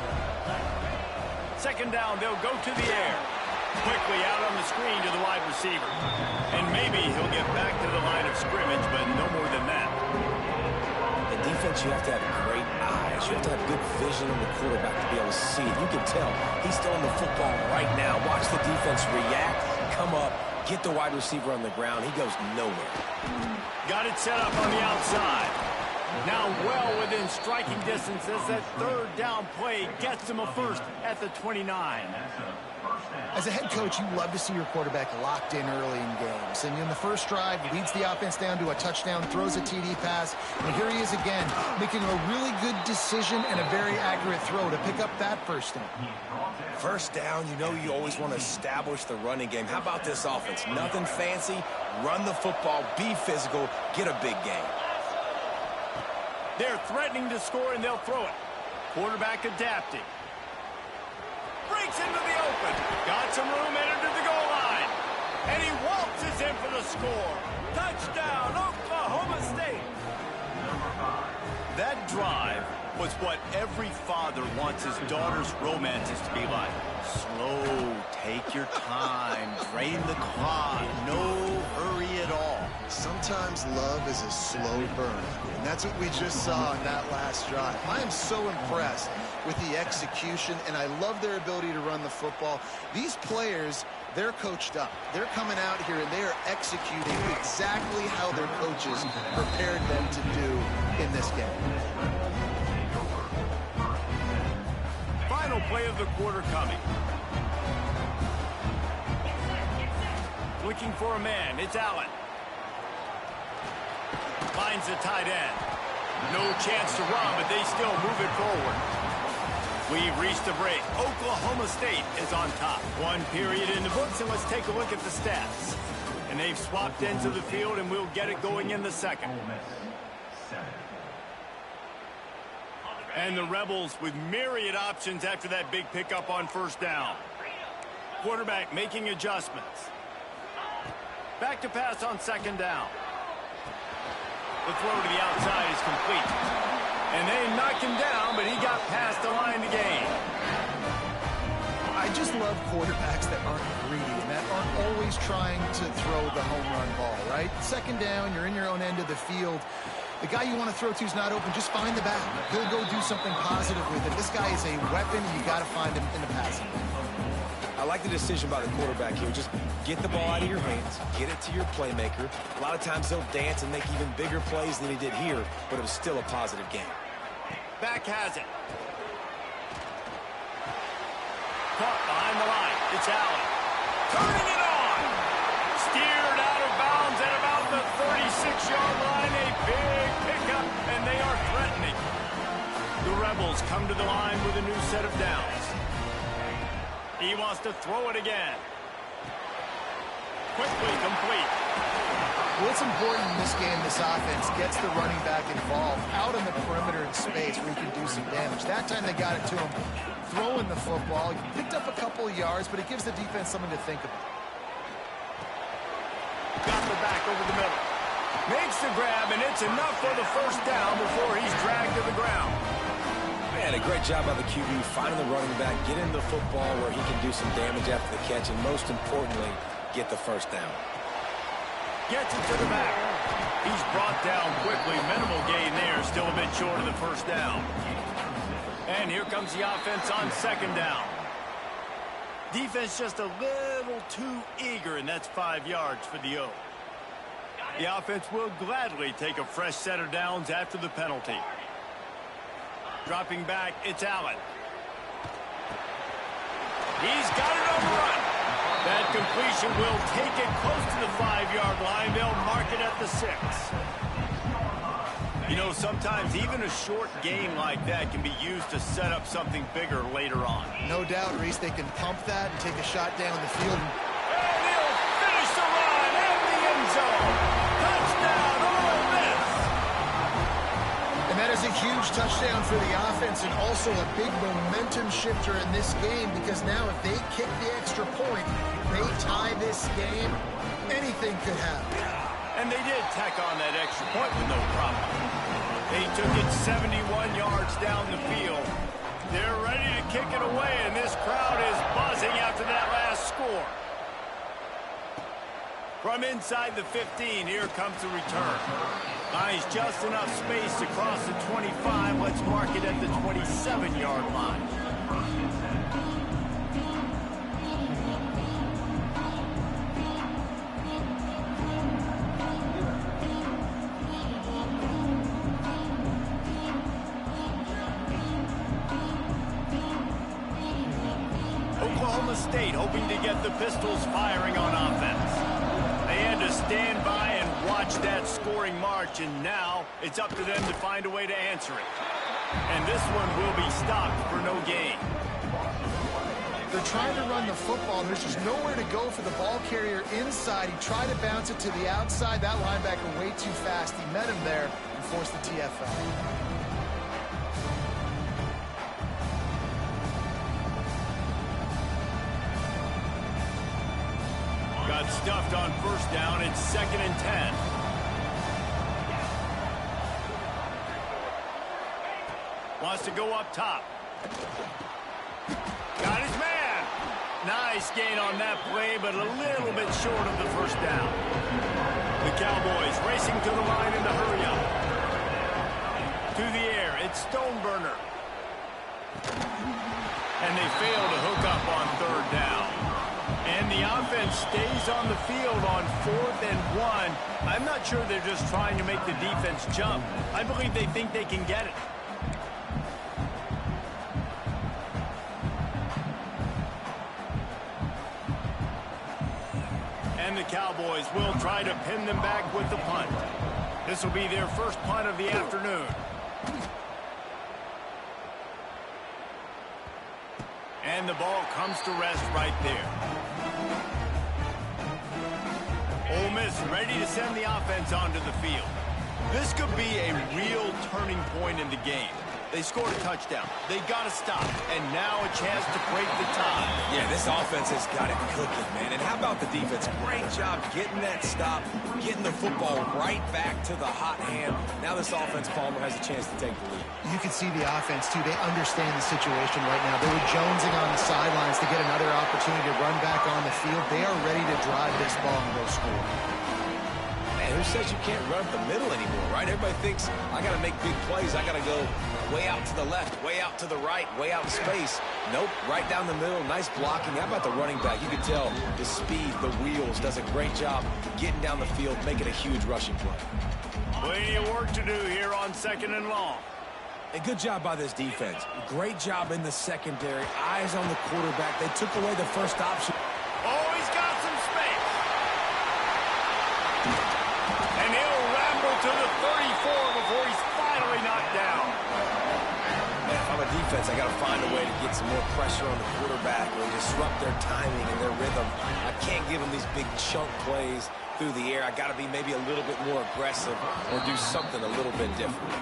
Second down, they'll go to the air. Quickly out on the screen to the wide receiver. And maybe he'll get back to the line of scrimmage, but no more than that. In defense, you have to have great eyes. You have to have good vision on the quarterback to be able to see it. You can tell he's throwing the football right now. Watch the defense react, come up, get the wide receiver on the ground. He goes nowhere. Got it set up on the outside. Now well within striking distance as that third down play gets him a first at the 29. As a head coach, you love to see your quarterback locked in early in games. And in the first drive, leads the offense down to a touchdown, throws a TD pass, and here he is again, making a really good decision and a very accurate throw to pick up that first down. First down, you know you always want to establish the running game. How about this offense? Nothing fancy. Run the football, be physical, get a big gain. They're threatening to score, and they'll throw it. Quarterback adapting. Breaks into the open. Got some room, entered to the goal line. And he waltzes in for the score. Touchdown, Oklahoma State. That drive was what every father wants his daughter's romances to be like. Slow, take your time, drain the clock, no hurry at all. Sometimes love is a slow burn, and that's what we just saw in that last drive. I am so impressed with the execution, and I love their ability to run the football. These players, they're coached up. They're coming out here, and they are executing exactly how their coaches prepared them to do in this game. Final play of the quarter coming. Looking for a man, it's Allen. Finds the tight end. No chance to run, but they still move it forward. We've reached the break. Oklahoma State is on top. One period in the books, and let's take a look at the stats. And they've swapped ends of the field, and we'll get it going in the second. And the Rebels with myriad options after that big pickup on first down. Quarterback making adjustments. Back to pass on second down. The throw to the outside is complete. And they knocked him down, but he got past the line to gain. I just love quarterbacks that aren't greedy and that aren't always trying to throw the home run ball, right? Second down, you're in your own end of the field. The guy you want to throw to is not open. Just find the back. He'll go do something positive with it. This guy is a weapon. You got to find him in the passing game. I like the decision by the quarterback here. Just get the ball out of your hands, get it to your playmaker. A lot of times he'll dance and make even bigger plays than he did here, but it was still a positive game. Back has it. Caught behind the line. It's Allen. Turning it on. Steered out of bounds at about the 36-yard line. A big pickup, and they are threatening. The Rebels come to the line with a new set of downs. He wants to throw it again. Quickly complete. What's important in this game, this offense gets the running back involved out in the perimeter in space where he can do some damage. That time they got it to him throwing the football. He picked up a couple of yards, but it gives the defense something to think about. Got the back over the middle. Makes the grab, and it's enough for the first down before he's dragged to the ground. Man, a great job by the QB finding the running back, getting the football where he can do some damage after the catch, and most importantly, get the first down. Gets it to the back. He's brought down quickly. Minimal gain there. Still a bit short of the first down. And here comes the offense on second down. Defense just a little too eager, and that's 5 yards for the O. The offense will gladly take a fresh set of downs after the penalty. Dropping back, it's Allen. He's got it on the run. That completion will take it close to the 5-yard line. They'll mark it at the 6. You know, sometimes even a short gain like that can be used to set up something bigger later on. No doubt, Reese, they can pump that and take a shot down the field. And he'll finish the run at the end zone. Touchdown, Ole Miss. And that is a huge touchdown for the offense and also a big momentum shifter in this game because now if they kick the extra point, they tie this game, anything could happen. And they did tack on that extra point with no problem. They took it 71 yards down the field. They're ready to kick it away, and this crowd is buzzing after that last score. From inside the 15, here comes the return. Nice, just enough space to cross the 25. Let's mark it at the 27-yard line. Oklahoma State hoping to get the Pistols firing on offense. They had to stand by and watch that scoring march, and now it's up to them to find a way to answer it. And this one will be stopped for no gain. They're trying to run the football. There's just nowhere to go for the ball carrier inside. He tried to bounce it to the outside. That linebacker way too fast. He met him there and forced the TFL. Got stuffed on first down. It's 2nd and 10. Wants to go up top. Got his man. Nice gain on that play, but a little bit short of the first down. The Cowboys racing to the line in the hurry up. To the air, it's Stoneburner. And they fail to hook up on 3rd down. And the offense stays on the field on 4th and 1. I'm not sure they're just trying to make the defense jump. I believe they think they can get it. And the Cowboys will try to pin them back with the punt. This will be their first punt of the afternoon. And the ball comes to rest right there. Ole Miss ready to send the offense onto the field. This could be a real turning point in the game. They scored a touchdown. They got to stop. And now a chance to break the tie. Yeah, this offense has got it cooking, man. And how about the defense? Great job getting that stop, getting the football right back to the hot hand. Now this offense, Palmer, has a chance to take the lead. You can see the offense, too. They understand the situation right now. They were jonesing on the sidelines to get another opportunity to run back on the field. They are ready to drive this ball and go score. Man, who says you can't run up the middle anymore, right? Everybody thinks, I got to make big plays. I got to go way out to the left, way out to the right, way out in space. Nope, right down the middle, nice blocking. How about the running back? You can tell the speed, the wheels, does a great job getting down the field, making a huge rushing play. Plenty of work to do here on 2nd and long. A good job by this defense. Great job in the secondary. Eyes on the quarterback. They took away the first option. Oh, he's got some space. And he'll ramble to the 34 before he's finally knocked down. Man, if I'm a defense, I got to find a way to get some more pressure on the quarterback or disrupt their timing and their rhythm. I can't give them these big chunk plays through the air. I got to be maybe a little bit more aggressive or do something a little bit different.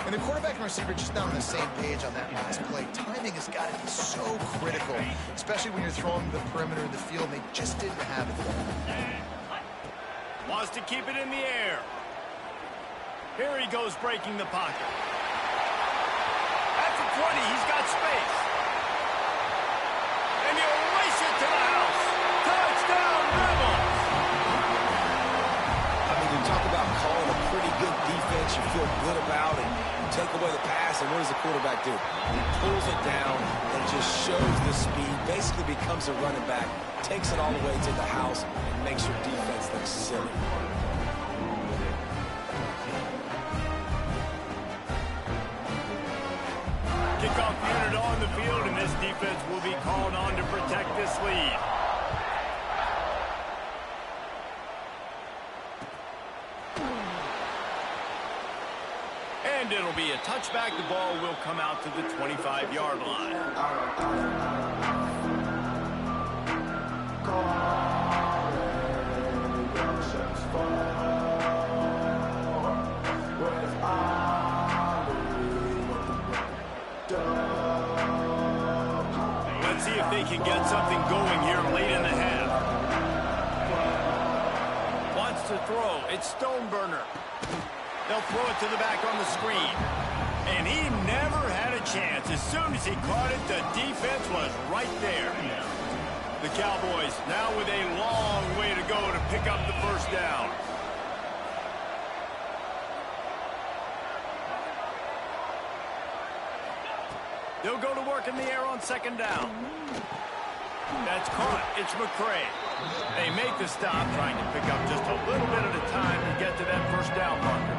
And the quarterback and receiver just not on the same page on that last play. Timing has got to be so critical, especially when you're throwing the perimeter of the field. They just didn't have it there. Wants to keep it in the air. Here he goes breaking the pocket. At the 20, he's got space. And he'll race it to the house. Touchdown, Rebels! I mean, you talk about calling a pretty good defense you feel good about, and you take away the pass, and what does the quarterback do? He pulls it down and just shows the speed, basically becomes a running back, takes it all the way to the house, and makes your defense look silly. Kickoff unit on the field, and this defense will be called on to protect this lead. And it'll be a touchback. The ball will come out to the 25-yard line. they can get something going here late in the half. Wants to throw. It's Stoneburner. They'll throw it to the back on the screen. And he never had a chance. As soon as he caught it, the defense was right there. The Cowboys now with a long way to go to pick up the first down. They'll go to work in the air on second down. That's caught. It's McCray. They make the stop, trying to pick up just a little bit at a time to get to that first down marker.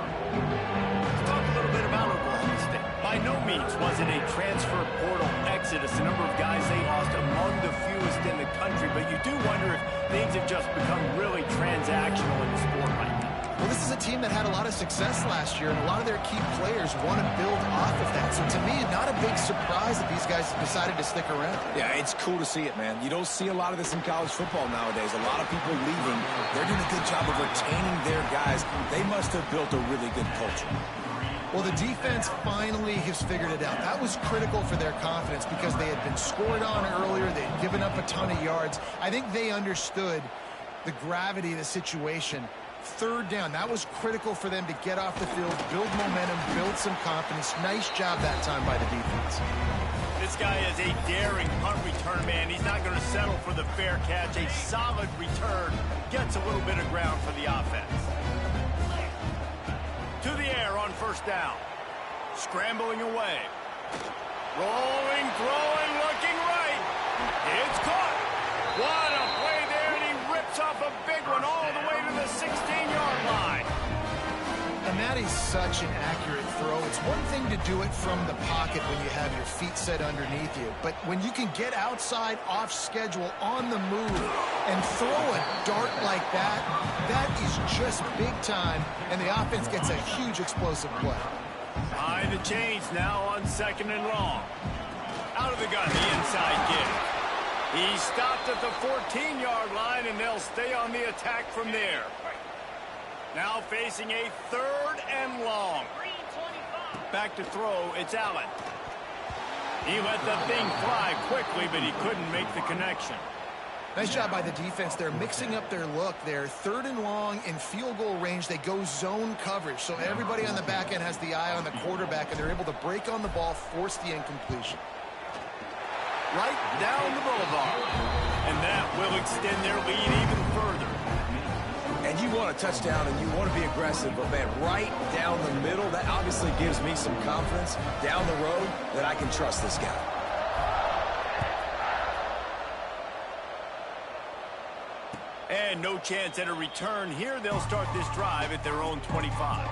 Let's talk a little bit about Oklahoma State. By no means was it a transfer portal exodus, the number of guys they lost among the fewest in the country, but you do wonder if things have just become really transactional in the sport right now. Well, this is a team that had a lot of success last year, and a lot of their key players want to build off of that. So to me, not a big surprise that these guys decided to stick around. Yeah, it's cool to see it, man. You don't see a lot of this in college football nowadays. A lot of people leaving. They're doing a good job of retaining their guys. They must have built a really good culture. Well, the defense finally has figured it out. That was critical for their confidence because they had been scored on earlier. They had given up a ton of yards. I think they understood the gravity of the situation. Third down, that was critical for them to get off the field, build momentum, build some confidence. Nice job that time by the defense. This guy is a daring punt return man. He's not going to settle for the fair catch. A solid return gets a little bit of ground for the offense. To the air on first down. Scrambling away. Rolling, throwing, looking right. It's caught. What a play there, and he rips off a big one all the way to the 16-yard line. And that is such an accurate throw. It's one thing to do it from the pocket when you have your feet set underneath you, but when you can get outside, off schedule, on the move, and throw a dart like that, that is just big time, and the offense gets a huge explosive play. Behind the chains now on second and long. Out of the gun, the inside give. He stopped at the 14-yard line, and they'll stay on the attack from there. Now facing a third and long. Back to throw, it's Allen. He let the thing fly quickly, but he couldn't make the connection. Nice job by the defense. They're mixing up their look there. Third and long in field goal range. They go zone coverage, so everybody on the back end has the eye on the quarterback, and they're able to break on the ball, force the incompletion. Right down the boulevard. And that will extend their lead even further. And you want a touchdown and you want to be aggressive, but man, right down the middle, that obviously gives me some confidence down the road that I can trust this guy. And no chance at a return here. They'll start this drive at their own 25.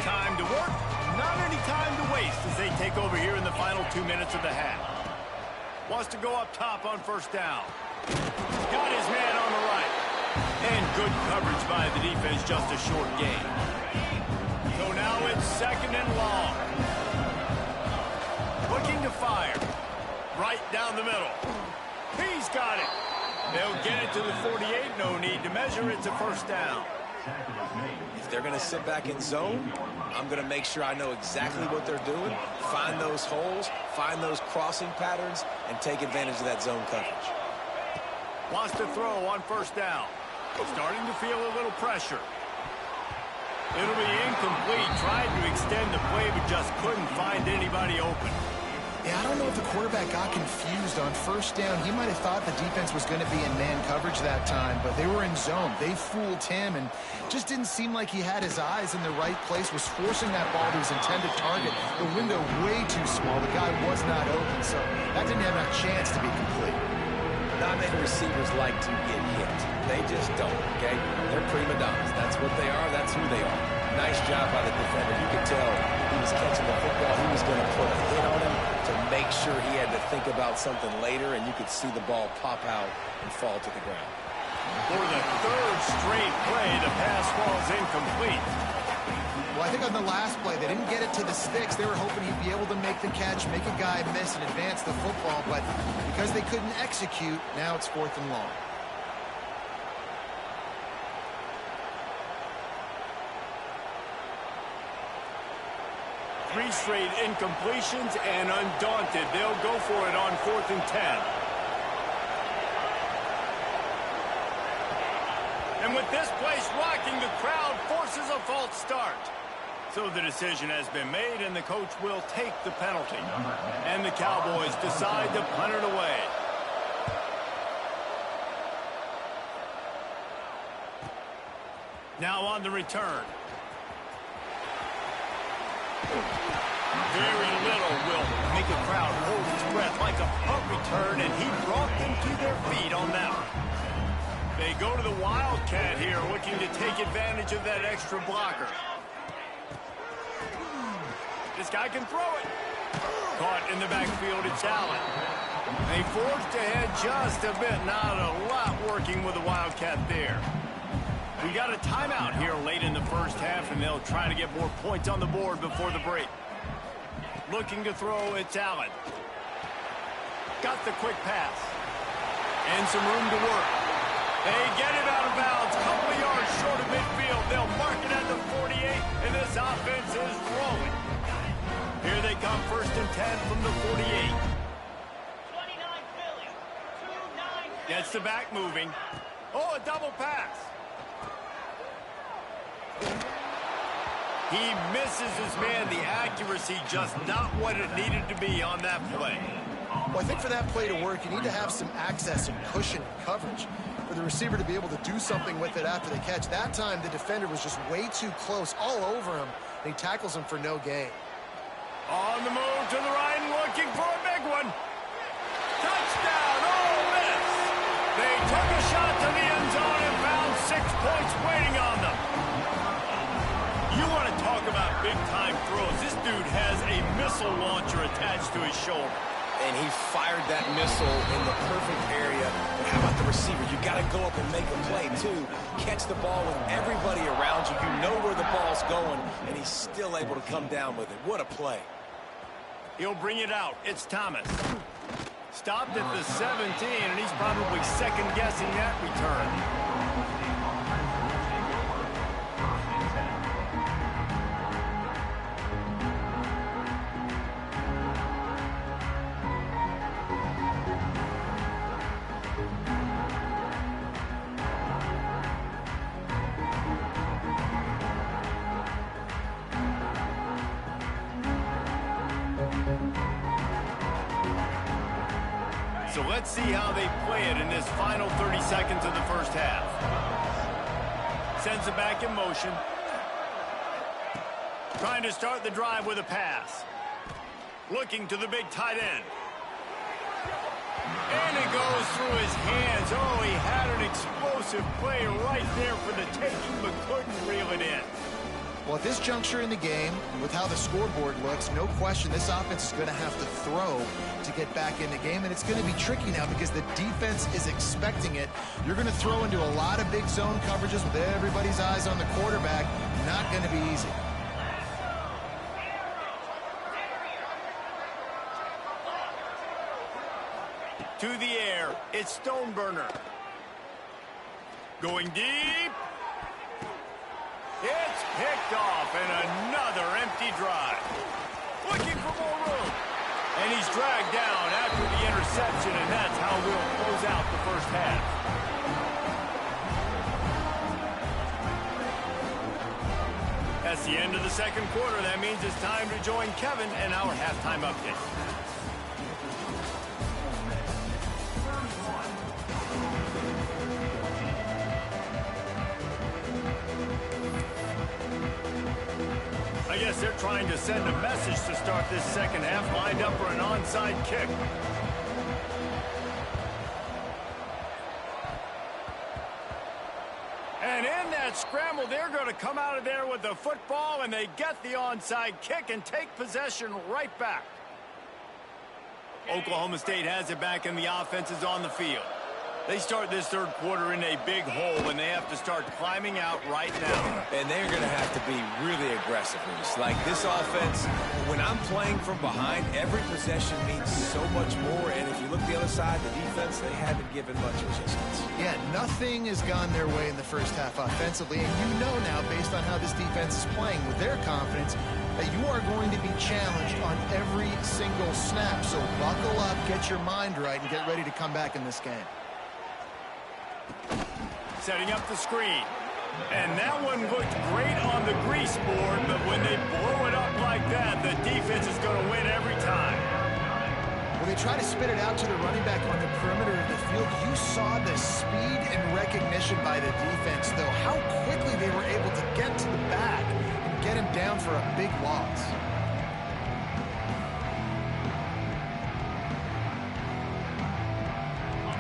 Time to work, not any time to waste as they take over here in the final 2 minutes of the half. Wants to go up top on first down. Got his man on the right. And good coverage by the defense, just a short gain. So now it's second and long. Looking to fire. Right down the middle. He's got it. They'll get it to the 48. No need to measure. It's a first down. If they're going to sit back in zone, I'm going to make sure I know exactly what they're doing, find those holes, find those crossing patterns, and take advantage of that zone coverage. Wants to throw on first down. Starting to feel a little pressure. It'll be incomplete. Tried to extend the play, but just couldn't find anybody open. Yeah, I don't know if the quarterback got confused on first down. He might have thought the defense was going to be in man coverage that time, but they were in zone. They fooled him and just didn't seem like he had his eyes in the right place, was forcing that ball to his intended target. The window way too small. The guy was not open, so that didn't have a chance to be complete. Not many receivers like to get hit. They just don't, okay? They're prima donnas. That's what they are. That's who they are. Nice job by the defender. You could tell he was catching the football. He was going to put a hit on him to make sure he had to think about something later, and you could see the ball pop out and fall to the ground. For the third straight play, the pass falls incomplete. Well, I think on the last play, they didn't get it to the sticks. They were hoping he'd be able to make the catch, make a guy miss, and advance the football. But because they couldn't execute, now it's 4th and long. Three straight incompletions, and undaunted, they'll go for it on 4th and 10. And with this place rocking, the crowd forces a false start. So the decision has been made, and the coach will take the penalty. And the Cowboys decide to punt it away. Now on the return. Very little will make a crowd hold its breath like a punt return, and he brought them to their feet on that one. They go to the Wildcat here, looking to take advantage of that extra blocker. This guy can throw it. Caught in the backfield, it's Allen. They forged ahead just a bit. Not a lot working with the Wildcat there. We got a timeout here late in the first half, and they'll try to get more points on the board before the break. Looking to throw, it's Allen. Got the quick pass. And some room to work. They get it out of bounds, a couple of yards short of midfield. They'll mark it at the 48, and this offense is rolling. Here they come, 1st and 10 from the 48. Gets the back moving. Oh, a double pass. He misses his man. The accuracy just not what it needed to be on that play. Well, I think for that play to work, you need to have some access and cushion coverage for the receiver to be able to do something with it after the catch. That time, the defender was just way too close, all over him, and he tackles him for no gain. On the move to the right and looking for a big one. Touchdown, Ole Miss. They took a shot to the end zone and found 6 points waiting on them. You want to talk about big-time throws. This dude has a missile launcher attached to his shoulder. And he fired that missile in the perfect area. But how about the receiver? You got to go up and make a play, too. Catch the ball with everybody around you. You know where the ball's going, and he's still able to come down with it. What a play. He'll bring it out. It's Thomas. Stopped at the 17, and he's probably second-guessing that return. So let's see how they play it in this final 30 seconds of the first half. Sends it back in motion. Trying to start the drive with a pass. Looking to the big tight end. And it goes through his hands. Oh, he had an explosive play right there for the taking, but couldn't reel it in. Well, at this juncture in the game, with how the scoreboard looks, no question this offense is going to have to throw to get back in the game, and it's going to be tricky now because the defense is expecting it. You're going to throw into a lot of big zone coverages with everybody's eyes on the quarterback. Not going to be easy. To the air, it's Stoneburner. Going deep. It's picked off, and another empty drive. Looking for more room. And he's dragged down after the interception, and that's how we'll close out the first half. That's the end of the second quarter. That means it's time to join Kevin and our halftime update. I guess they're trying to send a message to start this second half, lined up for an onside kick. And in that scramble, they're going to come out of there with the football, and they get the onside kick and take possession right back. Oklahoma State has it back, and the offense is on the field. They start this third quarter in a big hole, and they have to start climbing out right now. And they're going to have to be really aggressive. Like this offense, when I'm playing from behind, every possession means so much more. And if you look the other side, the defense, they haven't given much resistance. Yeah, nothing has gone their way in the first half offensively. And you know now, based on how this defense is playing with their confidence, that you are going to be challenged on every single snap. So buckle up, get your mind right, and get ready to come back in this game. Setting up the screen. And that one looked great on the grease board, but when they blow it up like that, the defense is going to win every time. When they try to spit it out to the running back on the perimeter of the field, you saw the speed and recognition by the defense, though, how quickly they were able to get to the back and get him down for a big loss.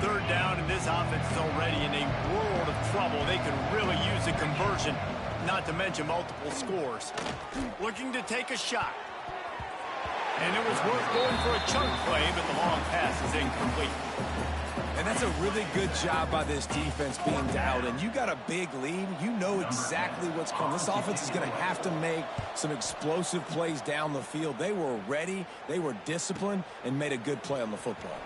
Third down, and this offense is already in a world of trouble. They could really use a conversion, not to mention multiple scores. Looking to take a shot. And it was worth going for a chunk play, but the long pass is incomplete. And that's a really good job by this defense being dialed in. You got a big lead. You know exactly what's coming. This offense is going to have to make some explosive plays down the field. They were ready, they were disciplined, and made a good play on the football.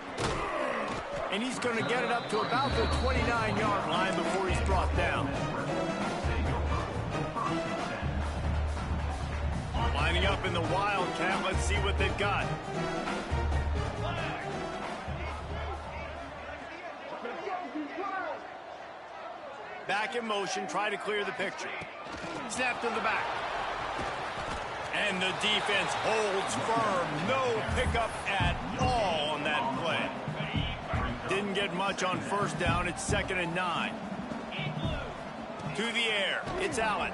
And he's going to get it up to about the 29-yard line before he's brought down. Lining up in the Wildcat. Let's see what they've got. Back in motion, try to clear the picture. Snap to the back. And the defense holds firm. No pickup at all on that play. Didn't get much on first down. It's 2nd and 9. To the air. It's Allen.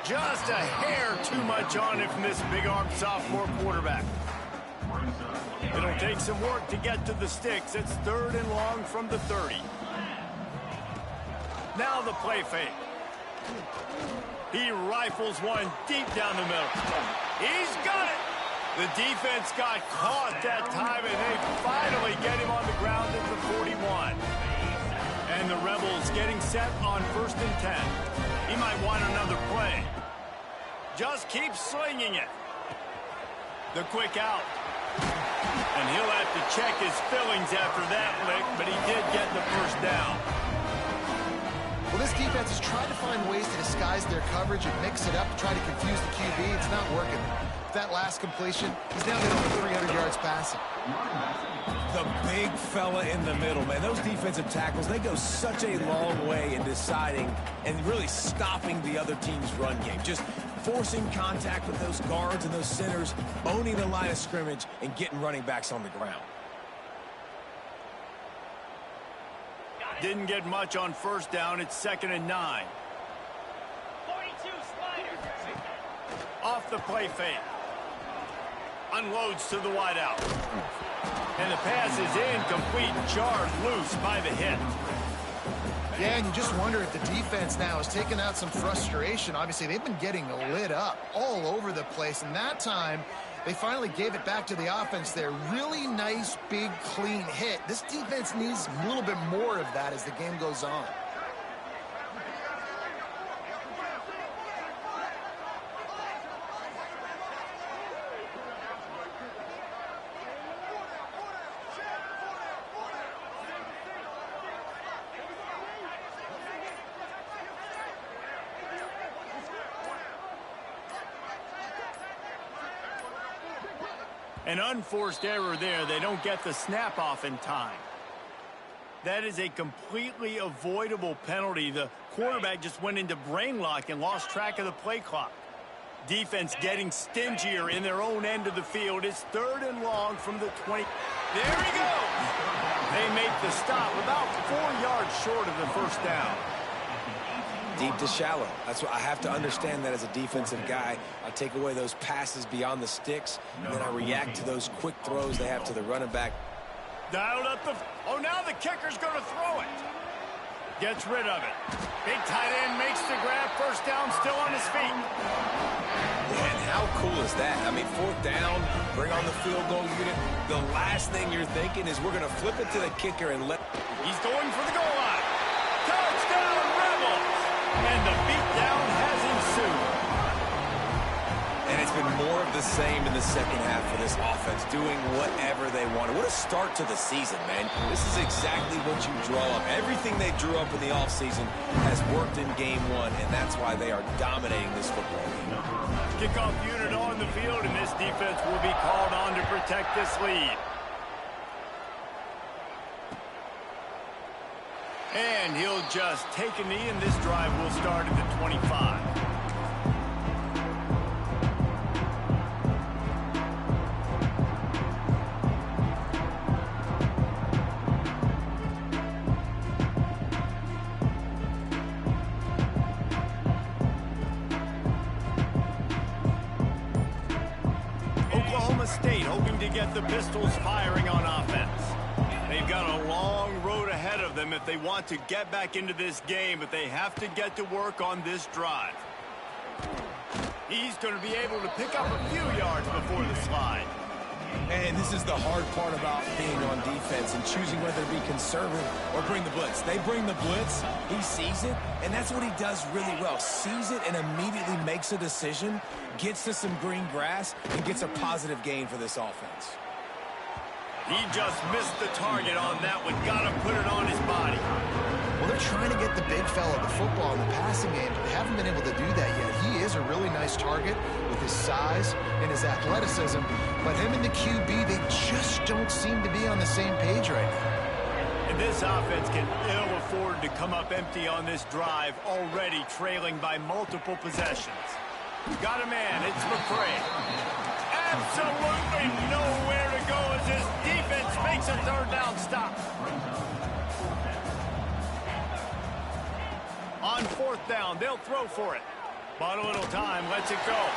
Just a hair too much on it from this big-armed sophomore quarterback. It'll take some work to get to the sticks. It's 3rd and long from the 30. Now the play fake. He rifles one deep down the middle. He's got it. The defense got caught that time, and they finally get him on the ground at the 41. And the Rebels getting set on 1st and 10. He might want another play. Just keep slinging it. The quick out. And he'll have to check his fillings after that lick, but he did get the first down. Well, this defense is trying to find ways to disguise their coverage and mix it up to try to confuse the QB. It's not working. That last completion, he's now got over 300 yards passing. The big fella in the middle, man. Those defensive tackles, they go such a long way in deciding and really stopping the other team's run game. Just forcing contact with those guards and those centers, owning the line of scrimmage, and getting running backs on the ground. Didn't get much on first down. It's 2nd and 9. 42 slider. Off the play fake. Unloads to the wideout. And the pass is incomplete, jarred loose by the hit. Yeah, and you just wonder if the defense now has taken out some frustration. Obviously, they've been getting lit up all over the place, and that time they finally gave it back to the offense there. Really nice, big, clean hit. This defense needs a little bit more of that as the game goes on. An unforced error there. They don't get the snap off in time. That is a completely avoidable penalty. The quarterback just went into brain lock and lost track of the play clock. Defense getting stingier in their own end of the field. It's 3rd and long from the 20. There he goes. They make the stop about 4 yards short of the first down. Deep to shallow. That's what I have to understand that as a defensive guy. I take away those passes beyond the sticks, and then I react to those quick throws they have to the running back. Dialed up the... Oh, now the kicker's going to throw it. Gets rid of it. Big tight end makes the grab. First down, still on his feet. And how cool is that? I mean, fourth down, bring on the field goal unit. The last thing you're thinking is we're going to flip it to the kicker and let... He's going for the goal line. Touchdown, Rebels! And the beatdown has ensued. And it's been more of the same in the second half for this offense, doing whatever they wanted. What a start to the season, man. This is exactly what you draw up. Everything they drew up in the offseason has worked in game one, and that's why they are dominating this football game. Kickoff unit on the field, and this defense will be called on to protect this lead. And he'll just take a knee, and this drive will start at the 25. Oklahoma State hoping to get the Pistols firing on offense. They've got a long road ahead of them if they want to get back into this game, but they have to get to work on this drive. He's going to be able to pick up a few yards before the slide. And this is the hard part about being on defense and choosing whether to be conservative or bring the blitz. They bring the blitz, he sees it, and that's what he does really well. Sees it and immediately makes a decision, gets to some green grass, and gets a positive gain for this offense. He just missed the target on that one. Got to put it on his body. Well, they're trying to get the big fella the football in the passing game, but they haven't been able to do that yet. He is a really nice target with his size and his athleticism, but him and the QB, they just don't seem to be on the same page right now. And this offense can ill afford to come up empty on this drive, already trailing by multiple possessions. Got a man, it's McCray. Absolutely nowhere to go as his defense makes a third down stop. On fourth down, they'll throw for it. But a little time, lets it go.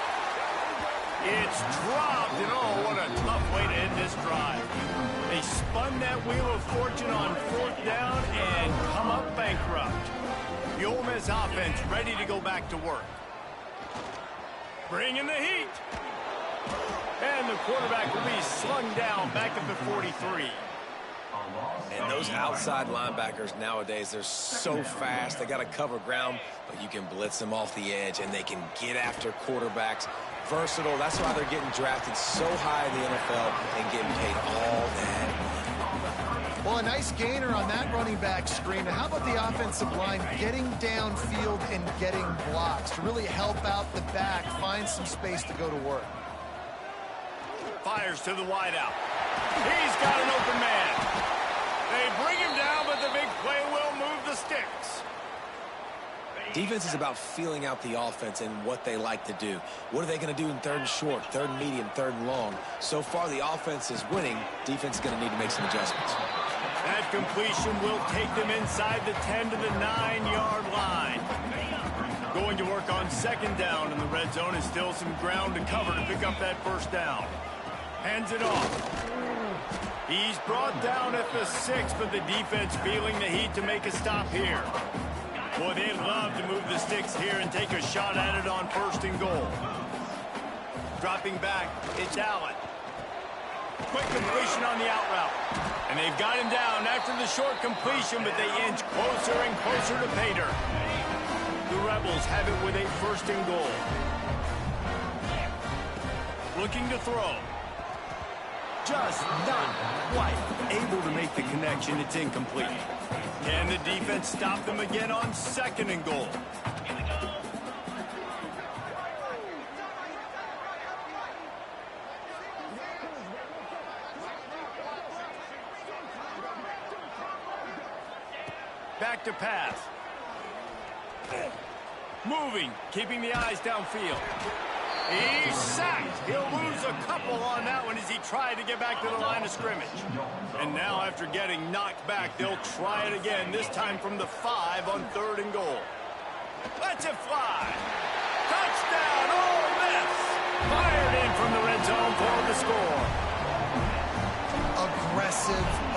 It's dropped, and oh, what a tough way to end this drive. They spun that wheel of fortune on fourth down and come up bankrupt. The Ole Miss offense ready to go back to work. Bringing the heat. And the quarterback will be slung down back at the 43. And those outside linebackers nowadays, they're so fast. They got to cover ground, but you can blitz them off the edge, and they can get after quarterbacks. Versatile. That's why they're getting drafted so high in the NFL and getting paid all that. Well, a nice gainer on that running back screen. And how about the offensive line getting downfield and getting blocks to really help out the back, find some space to go to work? Fires to the wideout. He's got an open man. They bring him down, but the big play will move the sticks. Defense is about feeling out the offense and what they like to do. What are they going to do in third and short, third and medium, third and long? So far, the offense is winning. Defense is going to need to make some adjustments. That completion will take them inside the 10 to the 9-yard line. Going to work on second down in the red zone, and still some ground to cover to pick up that first down. Hands it off. He's brought down at the 6, but the defense feeling the heat to make a stop here. Boy, they'd love to move the sticks here and take a shot at it on first and goal. Dropping back, it's Allen. Quick completion on the out route. And they've got him down after the short completion, but they inch closer and closer to pay dirt. The Rebels have it with a first and goal. Looking to throw. Just not quite able to make the connection. It's incomplete. Can the defense stop them again on second and goal? Back to pass. Moving, keeping the eyes downfield. He's sacked. He'll lose a couple on that one as he tried to get back to the line of scrimmage. And now after getting knocked back, they'll try it again, this time from the 5 on third and goal. Lets it fly. Touchdown, Ole Miss. Fired in from the red zone for the score.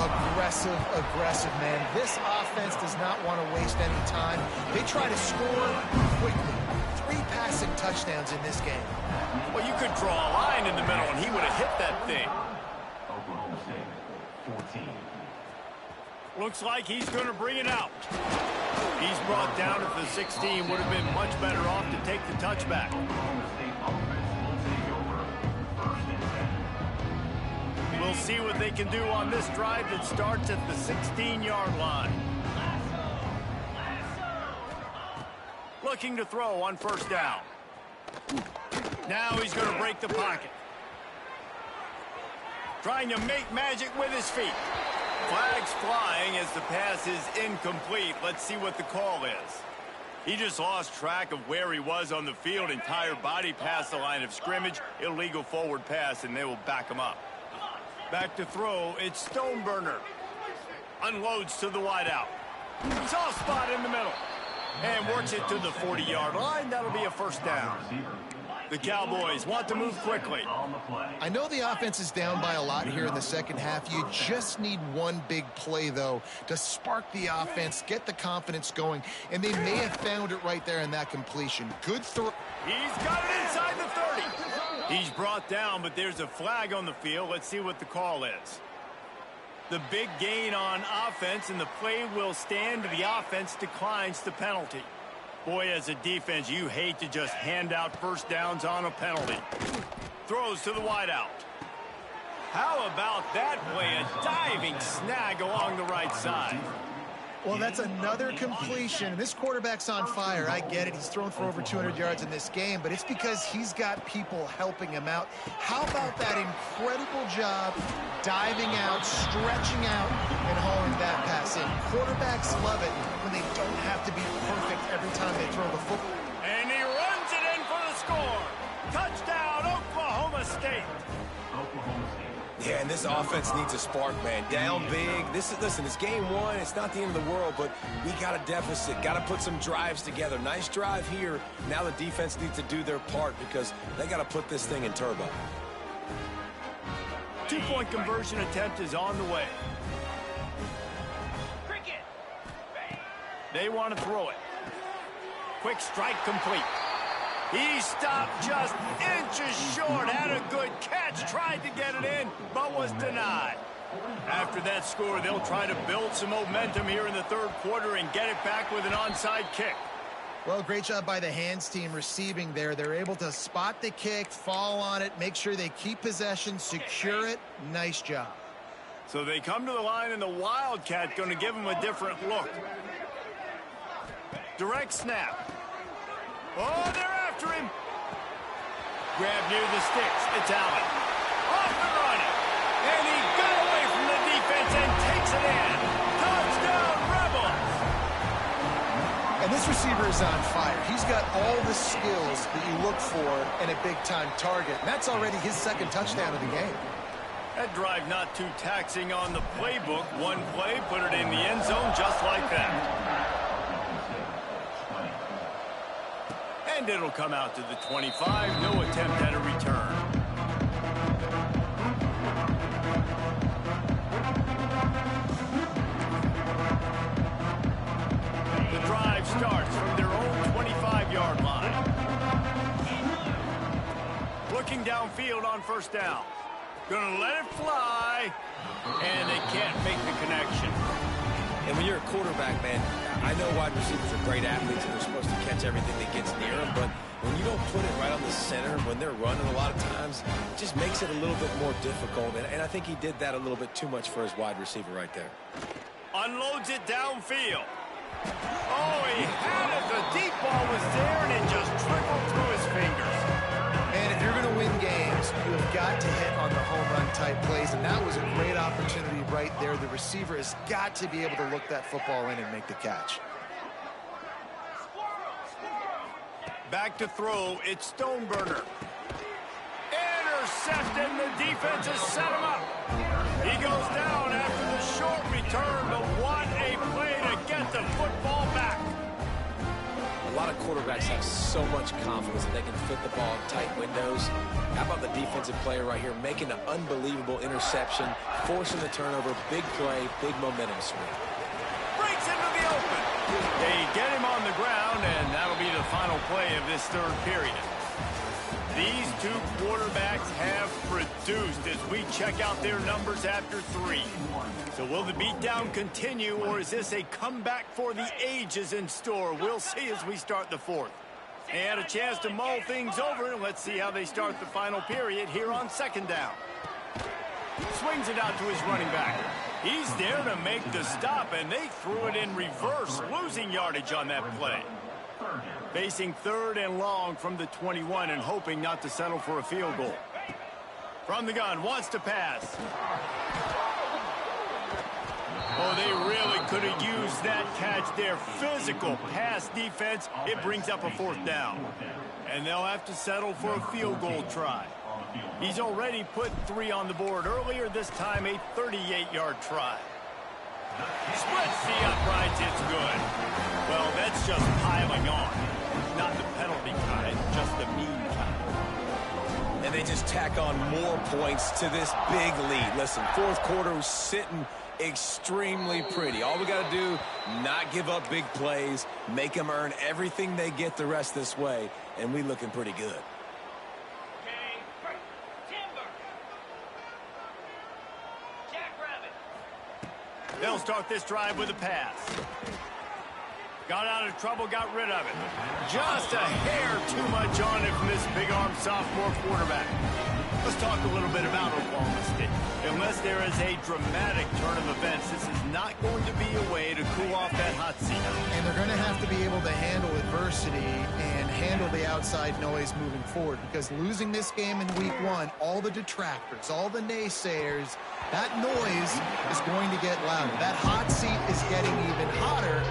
Aggressive, man. This offense offense does not want to waste any time. They try to score quickly. 3 passing touchdowns in this game. Well, you could draw a line in the middle, and he would have hit that thing. Oklahoma State, 14. Looks like he's going to bring it out. He's brought down at the 16. Would have been much better off to take the touchback. Oklahoma State offense will take over first and 10. We'll see what they can do on this drive that starts at the 16-yard line. Looking to throw on first down. Now he's going to break the pocket. Trying to make magic with his feet. Flags flying as the pass is incomplete. Let's see what the call is. He just lost track of where he was on the field. Entire body past the line of scrimmage. Illegal forward pass, and they will back him up. Back to throw. It's Stoneburner. Unloads to the wideout. Soft spot in the middle. And works it to the 40-yard line. That'll be a first down. The Cowboys want to move quickly. I know the offense is down by a lot here in the second half. You just need one big play, though, to spark the offense, get the confidence going, and they may have found it right there in that completion. Good throw. He's got it inside the 30. He's brought down, but there's a flag on the field. Let's see what the call is. The big gain on offense, and the play will stand. The offense declines the penalty. Boy, as a defense, you hate to just hand out first downs on a penalty. Throws to the wideout. How about that play? A diving snag along the right side. Well, that's another completion. This quarterback's on fire. I get it. He's thrown for over 200 yards in this game, but it's because he's got people helping him out. How about that incredible job diving out, stretching out, and hauling that pass in? Quarterbacks love it when they don't have to be perfect every time they throw the football. And he runs it in for the score. Touchdown, Oklahoma State. Oklahoma State. Yeah, and this offense needs a spark, man. Down big. Listen, it's game one. It's not the end of the world, but we got a deficit. Got to put some drives together. Nice drive here. Now the defense needs to do their part because they got to put this thing in turbo. 2-point conversion attempt is on the way. Cricket. They want to throw it. Quick strike complete. He stopped just inches short. Had a good catch. Tried to get it in, but was denied. After that score, they'll try to build some momentum here in the third quarter and get it back with an onside kick. Well, great job by the hands team receiving there. They're able to spot the kick, fall on it, make sure they keep possession, secure it. Nice job. So they come to the line, and the Wildcat going to give them a different look. Direct snap. Oh, they're after him. Grab near the sticks. It's Allen. Off and running. And he got away from the defense and takes it in. Touchdown, Rebels. And this receiver is on fire. He's got all the skills that you look for in a big-time target. And that's already his second touchdown of the game. That drive not too taxing on the playbook. One play, put it in the end zone just like that. And it'll come out to the 25. No attempt at a return. The drive starts from their own 25-yard line. Looking downfield on first down. Gonna let it fly. And they can't make the connection. And when you're a quarterback, man, I know wide receivers are great athletes and they're supposed to catch everything that gets near them, but when you don't put it right on the center, when they're running a lot of times, it just makes it a little bit more difficult. And I think he did that a little bit too much for his wide receiver right there. Unloads it downfield. Oh, he had it. The deep ball was there, and it just trickled through his fingers. And if you're going to win games, you have got to hit on the home run type plays, and that was a great opportunity right there. The receiver has got to be able to look that football in and make the catch. Back to throw, it's Stoneburner. Intercepted, and the defense has set him up. He goes down after the short return, but what a play to get the football back. A lot of quarterbacks have so much confidence that they can fit the ball in tight windows. How about the defensive player right here making an unbelievable interception, forcing the turnover, big play, big momentum swing. Breaks into They get him on the ground, and that'll be the final play of this third period. These two quarterbacks have produced as we check out their numbers after 3. So will the beatdown continue, or is this a comeback for the ages in store? We'll see as we start the fourth. They had a chance to mull things over, and let's see how they start the final period here on second down. Swings it out to his running back. He's there to make the stop, and they threw it in reverse, losing yardage on that play. Facing third and long from the 21 and hoping not to settle for a field goal. From the gun, wants to pass. Oh, they really could have used that catch there. Physical pass defense. It brings up a fourth down. And they'll have to settle for a field goal try. He's already put 3 on the board earlier, this time a 38-yard try. Splits the uprights, it's good. Well, that's just piling on. Not the penalty kind, just the mean kind. And they just tack on more points to this big lead. Listen, fourth quarter was sitting extremely pretty. All we got to do, not give up big plays, make them earn everything they get the rest this way, and we looking pretty good. They'll start this drive with a pass. Got out of trouble, got rid of it. Just a hair too much on it from this big-arm sophomore quarterback. Let's talk a little bit about Oklahoma State. Unless there is a dramatic turn of events, this is not going to be a way to cool off that hot seat. And they're going to have to be able to handle adversity and handle the outside noise moving forward, because losing this game in week 1, all the detractors, all the naysayers, that noise is going to get louder. That hot seat is getting even hotter.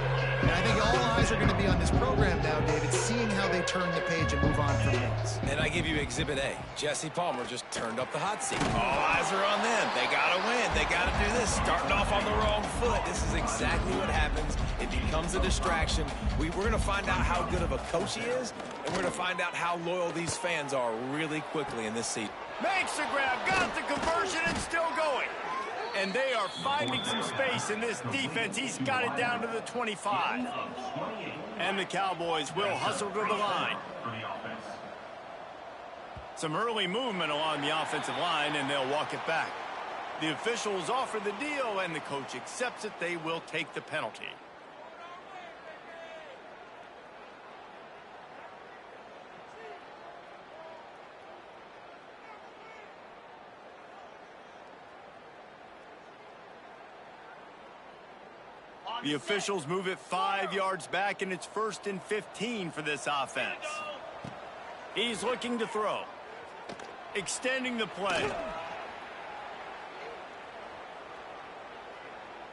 And I think all eyes are going to be on this program now, David, seeing how they turn the page and move on from this. And I give you Exhibit A. Jesse Palmer just turned up the hot seat. All eyes are on them. They got to win. They got to do this. Starting off on the wrong foot. This is exactly what happens. It becomes a distraction. We're going to find out how good of a coach he is, and we're going to find out how loyal these fans are really quickly in this season. Makes the grab, got the conversion, and still going. And they are finding some space in this defense. He's got it down to the 25. And the Cowboys will hustle to the line. Some early movement along the offensive line, and they'll walk it back. The officials offer the deal, and the coach accepts it. They will take the penalty. The officials move it 5 yards back, and it's 1st and 15 for this offense. He's looking to throw. Extending the play.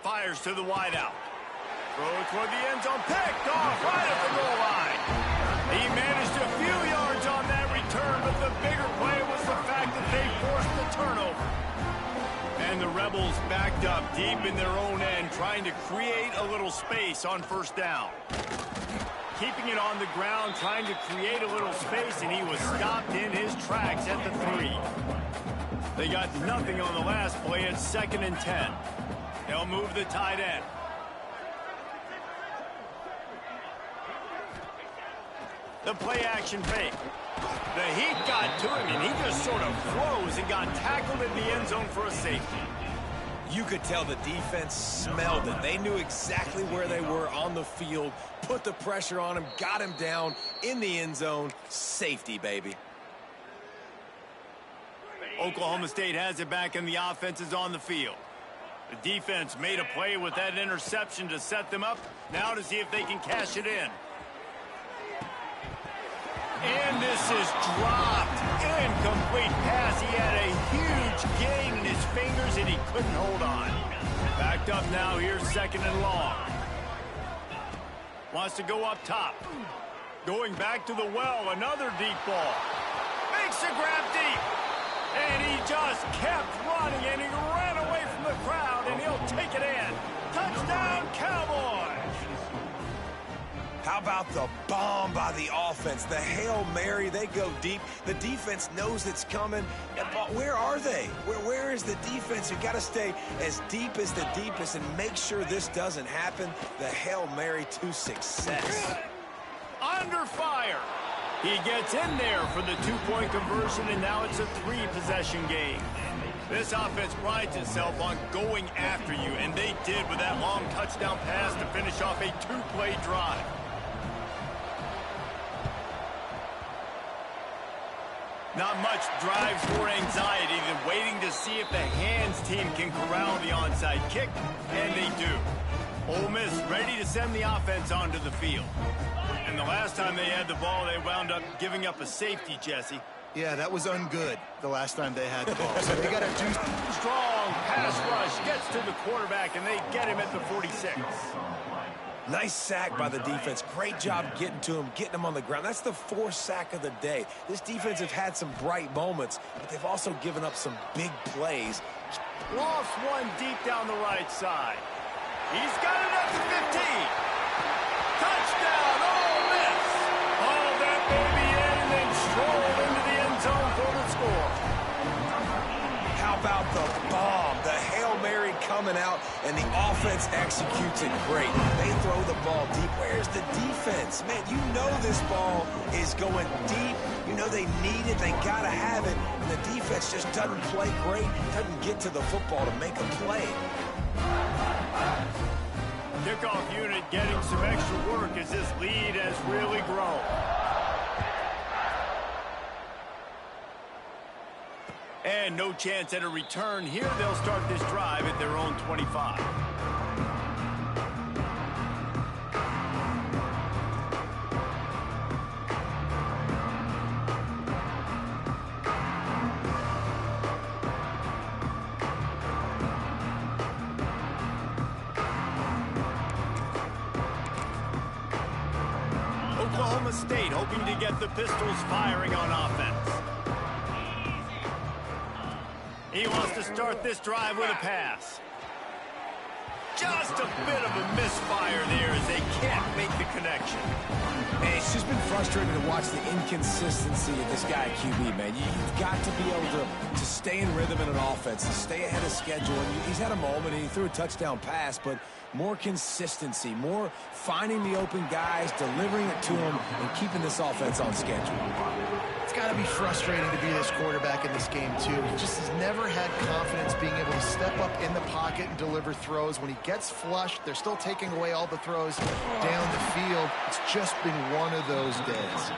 Fires to the wideout. Throw toward the end zone. Picked off right at the goal line. He managed a few yards on that return, but the bigger play was the fact that they forced the turnover. And the Rebels backed up deep in their own end, trying to create a little space on first down. Keeping it on the ground, trying to create a little space, and he was stopped in his tracks at the 3. They got nothing on the last play. It's 2nd and 10. They'll move the tight end. The play action fake. The heat got to him, and he just sort of froze and got tackled in the end zone for a safety. You could tell the defense smelled it. They knew exactly where they were on the field, put the pressure on him, got him down in the end zone. Safety, baby. Oklahoma State has it back, and the offense is on the field. The defense made a play with that interception to set them up. Now to see if they can cash it in. And this is dropped. Incomplete pass. He had a huge gain in his fingers, and he couldn't hold on. Backed up now. Here's 2nd and long. Wants to go up top. Going back to the well. Another deep ball. Makes the grab deep. And he just kept running, and he ran away from the crowd, and he'll take it in. Touchdown, Cowboys! How How about the bomb by the offense? The Hail Mary, they go deep. The defense knows it's coming. Where are they? Where is the defense? You've got to stay as deep as the deepest and make sure this doesn't happen. The Hail Mary to success. Under fire. He gets in there for the two-point conversion, and now it's a three-possession game. This offense prides itself on going after you, and they did with that long touchdown pass to finish off a two-play drive. Not much drives more anxiety than waiting to see if the hands team can corral the onside kick, and they do. Ole Miss ready to send the offense onto the field. And the last time they had the ball, they wound up giving up a safety, Jesse. Yeah, that was ungood the last time they had the ball. So they got to do strong pass rush, gets to the quarterback, and they get him at the 46. Nice sack by the defense. Great job getting to him, getting him on the ground. That's the fourth sack of the day. This defense have had some bright moments, but they've also given up some big plays. Lost one deep down the right side. He's got it up to 15. Touchdown, Ole Miss. Haul that baby in and then stroll into the end zone for the score. How about the bomb? The Hail Mary coming out, and the offense executes it great. They throw the ball deep. Where's the defense? Man, you know this ball is going deep. You know they need it. They got to have it. And the defense just doesn't play great, doesn't get to the football to make a play. Kickoff unit getting some extra work as this lead has really grown. And no chance at a return here. They'll start this drive at their own 25. Oklahoma State hoping to get the Pistols firing on offense. He wants to start this drive with a pass. Just a bit of a misfire there as they can't make the connection. Man, it's just been frustrating to watch the inconsistency of this guy at QB, man. You've got to be able to stay in rhythm in an offense, to stay ahead of schedule. And he's had a moment, and he threw a touchdown pass, but more consistency, more finding the open guys, delivering it to them, and keeping this offense on schedule. It's got to be frustrating to be this quarterback in this game, too. He just has never had confidence being able to step up in the pocket and deliver throws. When he gets flushed, they're still taking away all the throws down the field. It's just been one of those days.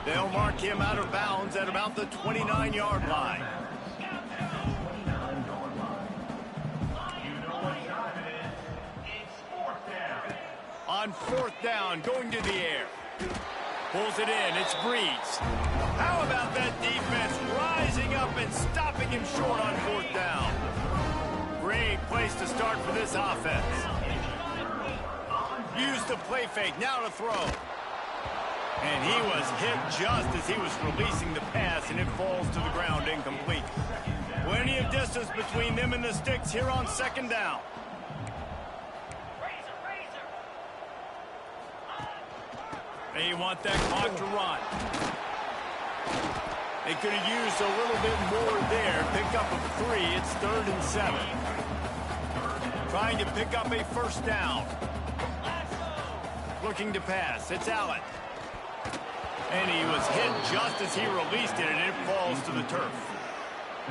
They'll mark him out of bounds at about the 29-yard line. On fourth down, going to the air. Pulls it in, it's Breeze. How about that defense rising up and stopping him short on fourth down? Great place to start for this offense. Used the play fake, now to throw. And he was hit just as he was releasing the pass, and it falls to the ground incomplete. Plenty of distance between them and the sticks here on second down. They want that clock to run. They could have used a little bit more there. Pick up a 3. It's 3rd and 7. Trying to pick up a first down. Looking to pass. It's Allen. And he was hit just as he released it, and it falls to the turf.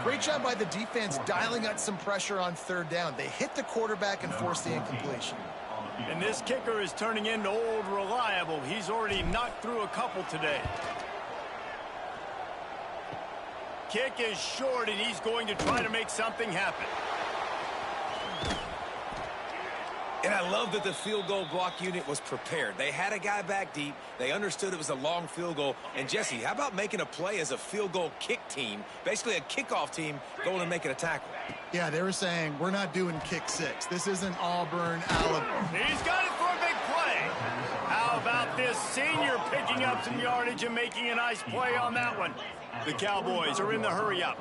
Great job by the defense dialing out some pressure on third down. They hit the quarterback and forced the incompletion. And this kicker is turning into old reliable. He's already knocked through a couple today. Kick is short, and he's going to try to make something happen. And I love that the field goal block unit was prepared. They had a guy back deep. They understood it was a long field goal. And, Jesse, how about making a play as a field goal kick team, basically a kickoff team going and making a tackle? Yeah, they were saying, we're not doing kick 6. This isn't Auburn, Alabama. He's got it for a big play. How about this senior picking up some yardage and making a nice play on that one? The Cowboys are in the hurry-up.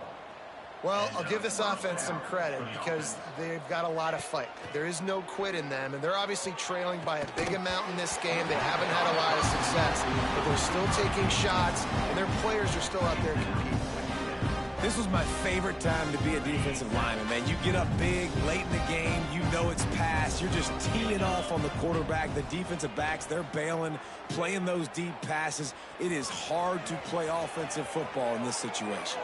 Well, I'll give this offense some credit because they've got a lot of fight. There is no quit in them, and they're obviously trailing by a big amount in this game. They haven't had a lot of success, but they're still taking shots, and their players are still out there competing. This was my favorite time to be a defensive lineman, man. You get up big, late in the game, you know it's past. You're just teeing off on the quarterback. The defensive backs, they're bailing, playing those deep passes. It is hard to play offensive football in this situation.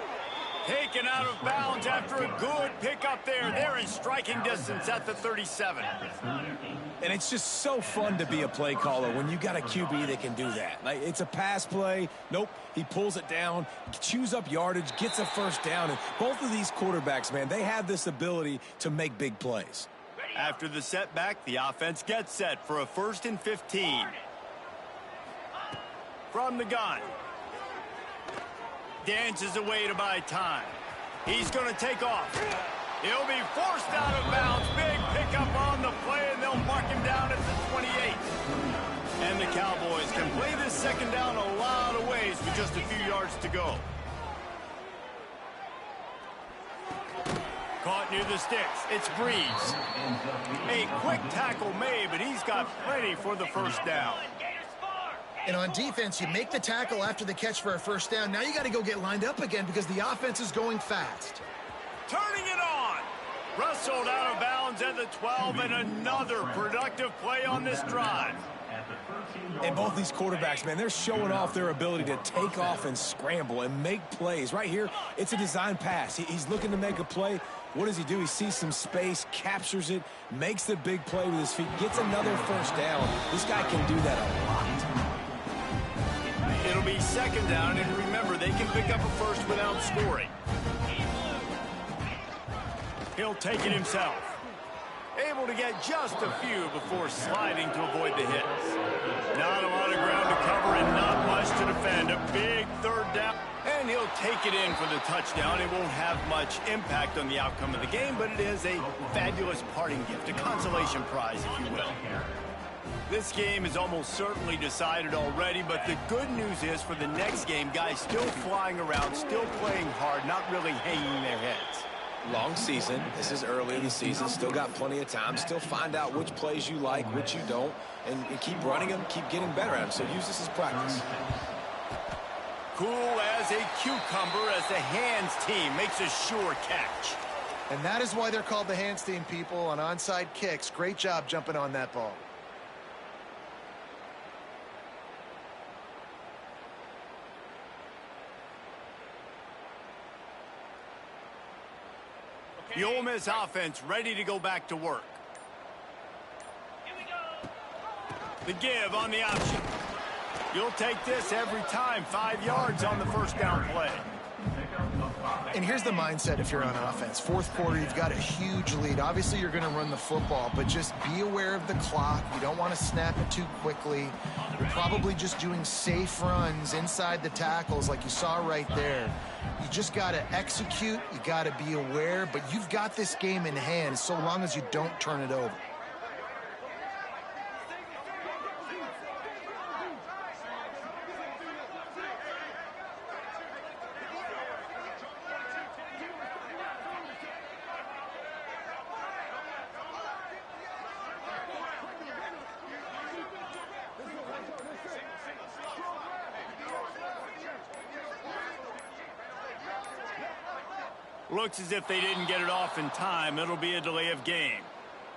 Taken out of bounds after a good pickup there. They're in striking distance at the 37. And it's just so fun to be a play caller when you got a QB that can do that. Like, it's a pass play. Nope, he pulls it down, chews up yardage, gets a first down. And both of these quarterbacks, man, they have this ability to make big plays. After the setback, the offense gets set for a 1st and 15. From the gun. Dances away to buy time. He's going to take off. He'll be forced out of bounds. Big pickup on the play, and they'll mark him down at the 28. And the Cowboys can play this second down a lot of ways with just a few yards to go. Caught near the sticks. It's Breeze. A quick tackle made, but he's got plenty for the first down. And on defense, you make the tackle after the catch for a first down. Now you got to go get lined up again because the offense is going fast. Turning it on. Wrestled out of bounds at the 12, and another productive play on this drive. And both these quarterbacks, man, they're showing off their ability to take off and scramble and make plays. Right here, it's a design pass. He's looking to make a play. What does he do? He sees some space, captures it, makes the big play with his feet, gets another first down. This guy can do that a lot. It'll be second down, and remember, they can pick up a first without scoring. He'll take it himself. Able to get just a few before sliding to avoid the hits. Not a lot of ground to cover and not much to defend. A big third down, and he'll take it in for the touchdown. It won't have much impact on the outcome of the game, but it is a fabulous parting gift, a consolation prize, if you will. This game is almost certainly decided already, but the good news is for the next game, guys still flying around, still playing hard, not really hanging their heads. Long season. This is early in the season. Still got plenty of time. Still find out which plays you like, which you don't, and keep running them, keep getting better at them. So use this as practice. Cool as a cucumber as the hands team makes a sure catch. And that is why they're called the hands team, people, on onside kicks. Great job jumping on that ball. The Ole Miss offense ready to go back to work. Here we go. The give on the option. You'll take this every time. 5 yards on the first down play. And here's the mindset if you're on offense. Fourth quarter, you've got a huge lead. Obviously, you're going to run the football, but just be aware of the clock. You don't want to snap it too quickly. You're probably just doing safe runs inside the tackles like you saw right there. You just got to execute. You got to be aware, but you've got this game in hand so long as you don't turn it over. Looks as if they didn't get it off in time. It'll be a delay of game.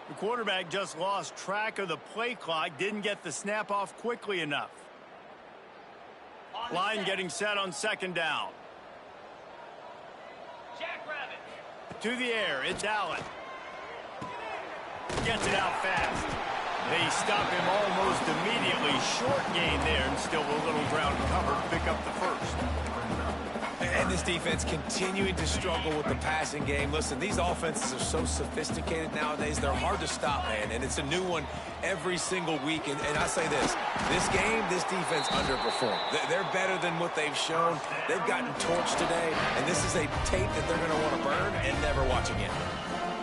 The quarterback just lost track of the play clock, didn't get the snap off quickly enough. Line getting set on second down. Jackrabbit. To the air, it's Allen. Gets it out fast. They stop him almost immediately. Short gain there, and still a little ground cover to pick up the first. And this defense continuing to struggle with the passing game. Listen, these offenses are so sophisticated nowadays. They're hard to stop, man. And it's a new one every single week. And I say this game, this defense underperformed. They're better than what they've shown. They've gotten torched today. And this is a tape that they're going to want to burn and never watch again.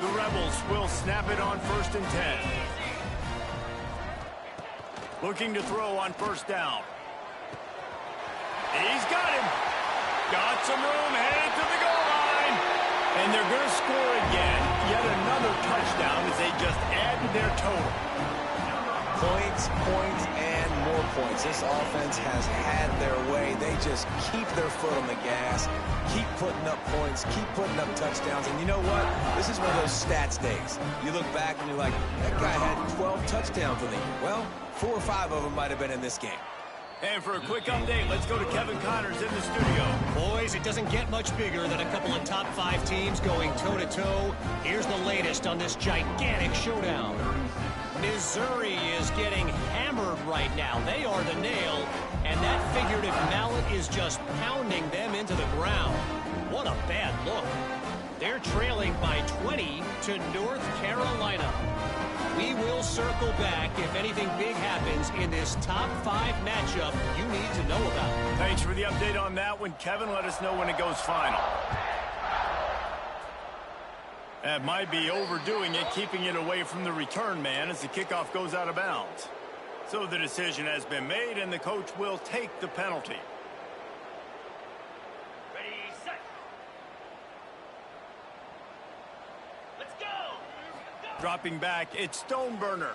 The Rebels will snap it on 1st and 10. Looking to throw on first down. He's got him. Got some room, headed to the goal line. And they're going to score again. Yet another touchdown as they just add to their total. Points, points, and more points. This offense has had their way. They just keep their foot on the gas, keep putting up points, keep putting up touchdowns. And you know what? This is one of those stats days. You look back and you're like, that guy had 12 touchdowns in the year. Well, 4 or 5 of them might have been in this game. And for a quick update, let's go to Kevin Connors in the studio. Boys, it doesn't get much bigger than a couple of top 5 teams going toe-to-toe. Here's the latest on this gigantic showdown. Missouri is getting hammered right now. They are the nail, and that figurative mallet is just pounding them into the ground. What a bad look. They're trailing by 20 to North Carolina. We will circle back if anything big happens in this top 5 matchup you need to know about. Thanks for the update on that one, Kevin. Let us know when it goes final. That might be overdoing it, keeping it away from the return man as the kickoff goes out of bounds. So the decision has been made, and the coach will take the penalty. Ready, set. Let's go. Dropping back, it's Stoneburner.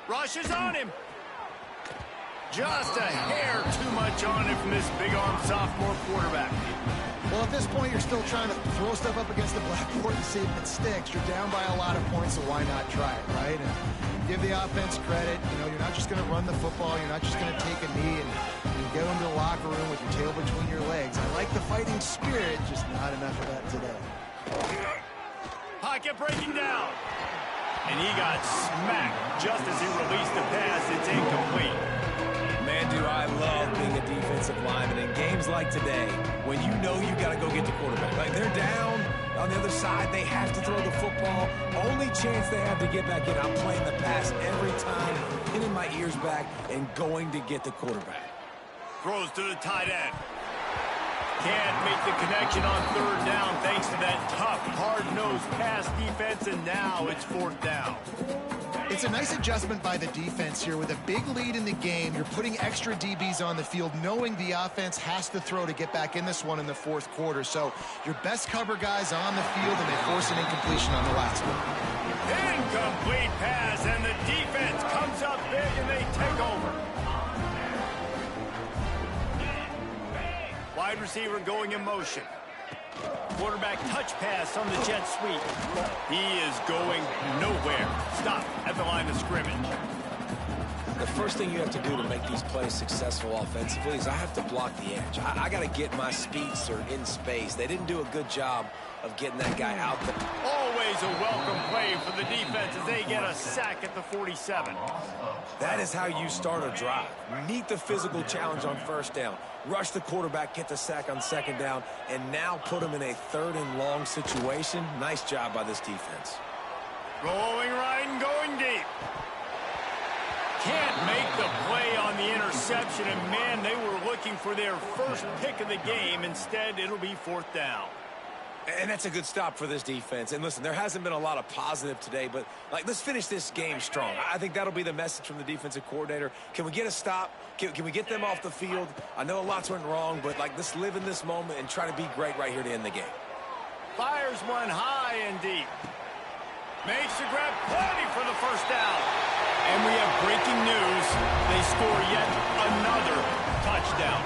Rushes on him. Just a hair too much on him from this big-arm sophomore quarterback. Well, at this point, you're still trying to throw stuff up against the blackboard and see if it sticks. You're down by a lot of points, so why not try it, right? And give the offense credit. You know, you're not just going to run the football. You're not just going to take a knee and go into the locker room with your tail between your legs. I like the fighting spirit, just not enough of that today. Pocket breaking down. And he got smacked just as he released the pass. It's incomplete. Man, do I love being a defensive lineman. In games like today, when you know you got to go get the quarterback. Like, they're down on the other side. They have to throw the football. Only chance they have to get back in. I'm playing the pass every time, hitting my ears back and going to get the quarterback. Throws to the tight end. Can't make the connection on 3rd down thanks to that tough, hard-nosed pass defense, and now it's 4th down. It's a nice adjustment by the defense here. With a big lead in the game, you're putting extra DBs on the field, knowing the offense has to throw to get back in this one in the 4th quarter. So your best cover guys on the field, and they force an incompletion on the last one. Incomplete pass, and the defense comes up big, and they take over. Wide receiver going in motion. Quarterback touch pass on the jet sweep. He is going nowhere. Stop at the line of scrimmage. The first thing you have to do to make these plays successful offensively is I have to block the edge. I got to get my speedster in space. They didn't do a good job of getting that guy out there. Always a welcome play for the defense as they get a sack at the 47. That is how you start a drive. Meet the physical challenge on 1st down. Rush the quarterback, get the sack on 2nd down, and now put him in a 3rd and long situation. Nice job by this defense. Rolling right and going deep. Can't make the play on the interception, and man, they were looking for their first pick of the game. Instead, it'll be 4th down. And that's a good stop for this defense. And listen, there hasn't been a lot of positive today, but let's finish this game strong. I think that'll be the message from the defensive coordinator. Can we get a stop? Can we get them off the field? I know lots went wrong, but let's live in this moment and try to be great right here to end the game. Fires one high and deep. Makes the grab, plenty for the 1st down. And we have breaking news. They score yet another touchdown.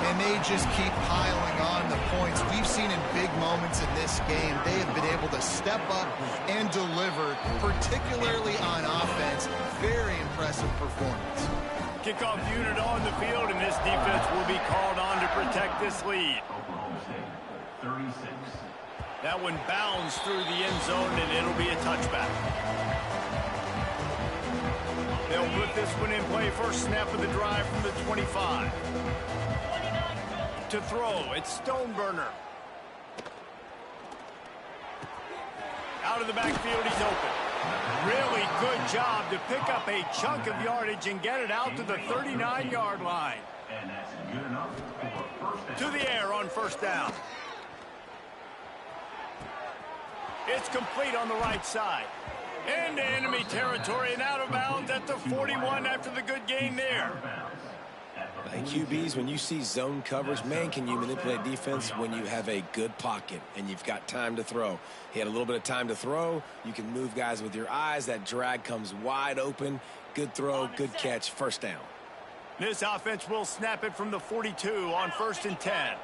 And they just keep piling on the points. We've seen in big moments in this game, they have been able to step up and deliver, particularly on offense. Very impressive performance. Kickoff unit on the field, and this defense will be called on to protect this lead. Oklahoma State, 36. That one bounds through the end zone, and it'll be a touchback. They'll put this one in play. First snap of the drive from the 25. To throw, it's Stoneburner. Out of the backfield, he's open. Really good job to pick up a chunk of yardage and get it out to the 39-yard line. And that's good enough for 1st down. To the air on 1st down. It's complete on the right side. Into enemy territory and out of bounds at the 41 after the good gain there. At the Like QBs, when you see zone coverage, man, can you manipulate defense when you have a good pocket and you've got time to throw. He had a little bit of time to throw. You can move guys with your eyes. That drag comes wide open. Good throw, good catch, first down. This offense will snap it from the 42 on 1st and 10.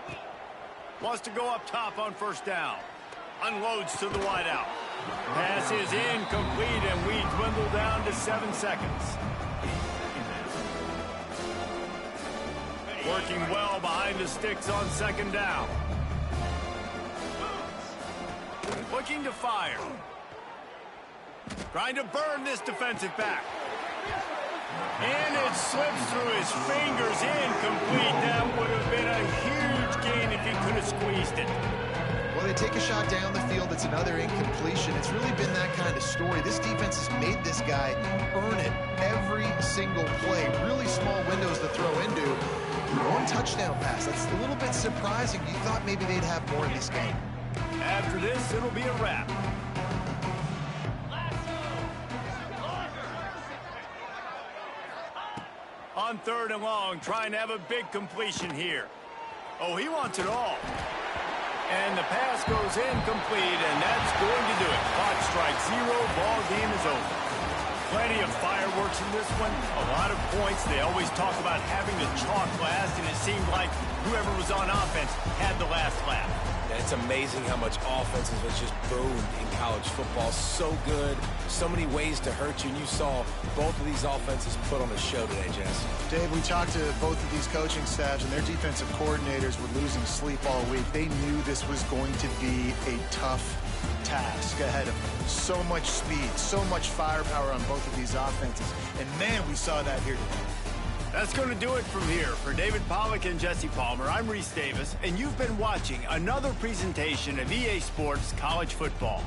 Wants to go up top on 1st down. Unloads to the wideout. Pass is incomplete, and we dwindle down to 7 seconds. Working well behind the sticks on 2nd down. Looking to fire. Trying to burn this defensive back. And it slips through his fingers, incomplete. That would have been a huge gain if he could have squeezed it. Well, they take a shot down the field. It's another incompletion. It's really been that kind of story. This defense has made this guy earn it every single play. Really small windows to throw into. One touchdown pass. That's a little bit surprising. You thought maybe they'd have more in this game. After this, it'll be a wrap. On 3rd and long, trying to have a big completion here. Oh, he wants it all. And the pass goes incomplete, and that's going to do it. Clock strike 0, ball game is over. Plenty of fireworks in this one, a lot of points. They always talk about having the chalk last, and it seemed like whoever was on offense had the last laugh. And it's amazing how much offenses was just boomed in college football. So good, so many ways to hurt you, and you saw both of these offenses put on a show today, Jess. Dave, we talked to both of these coaching staffs, and their defensive coordinators were losing sleep all week. They knew this was going to be a tough task ahead of them. So much speed, so much firepower on both of these offenses. And, man, we saw that here today. That's going to do it from here. For David Pollack and Jesse Palmer, I'm Reese Davis, and you've been watching another presentation of EA Sports College Football.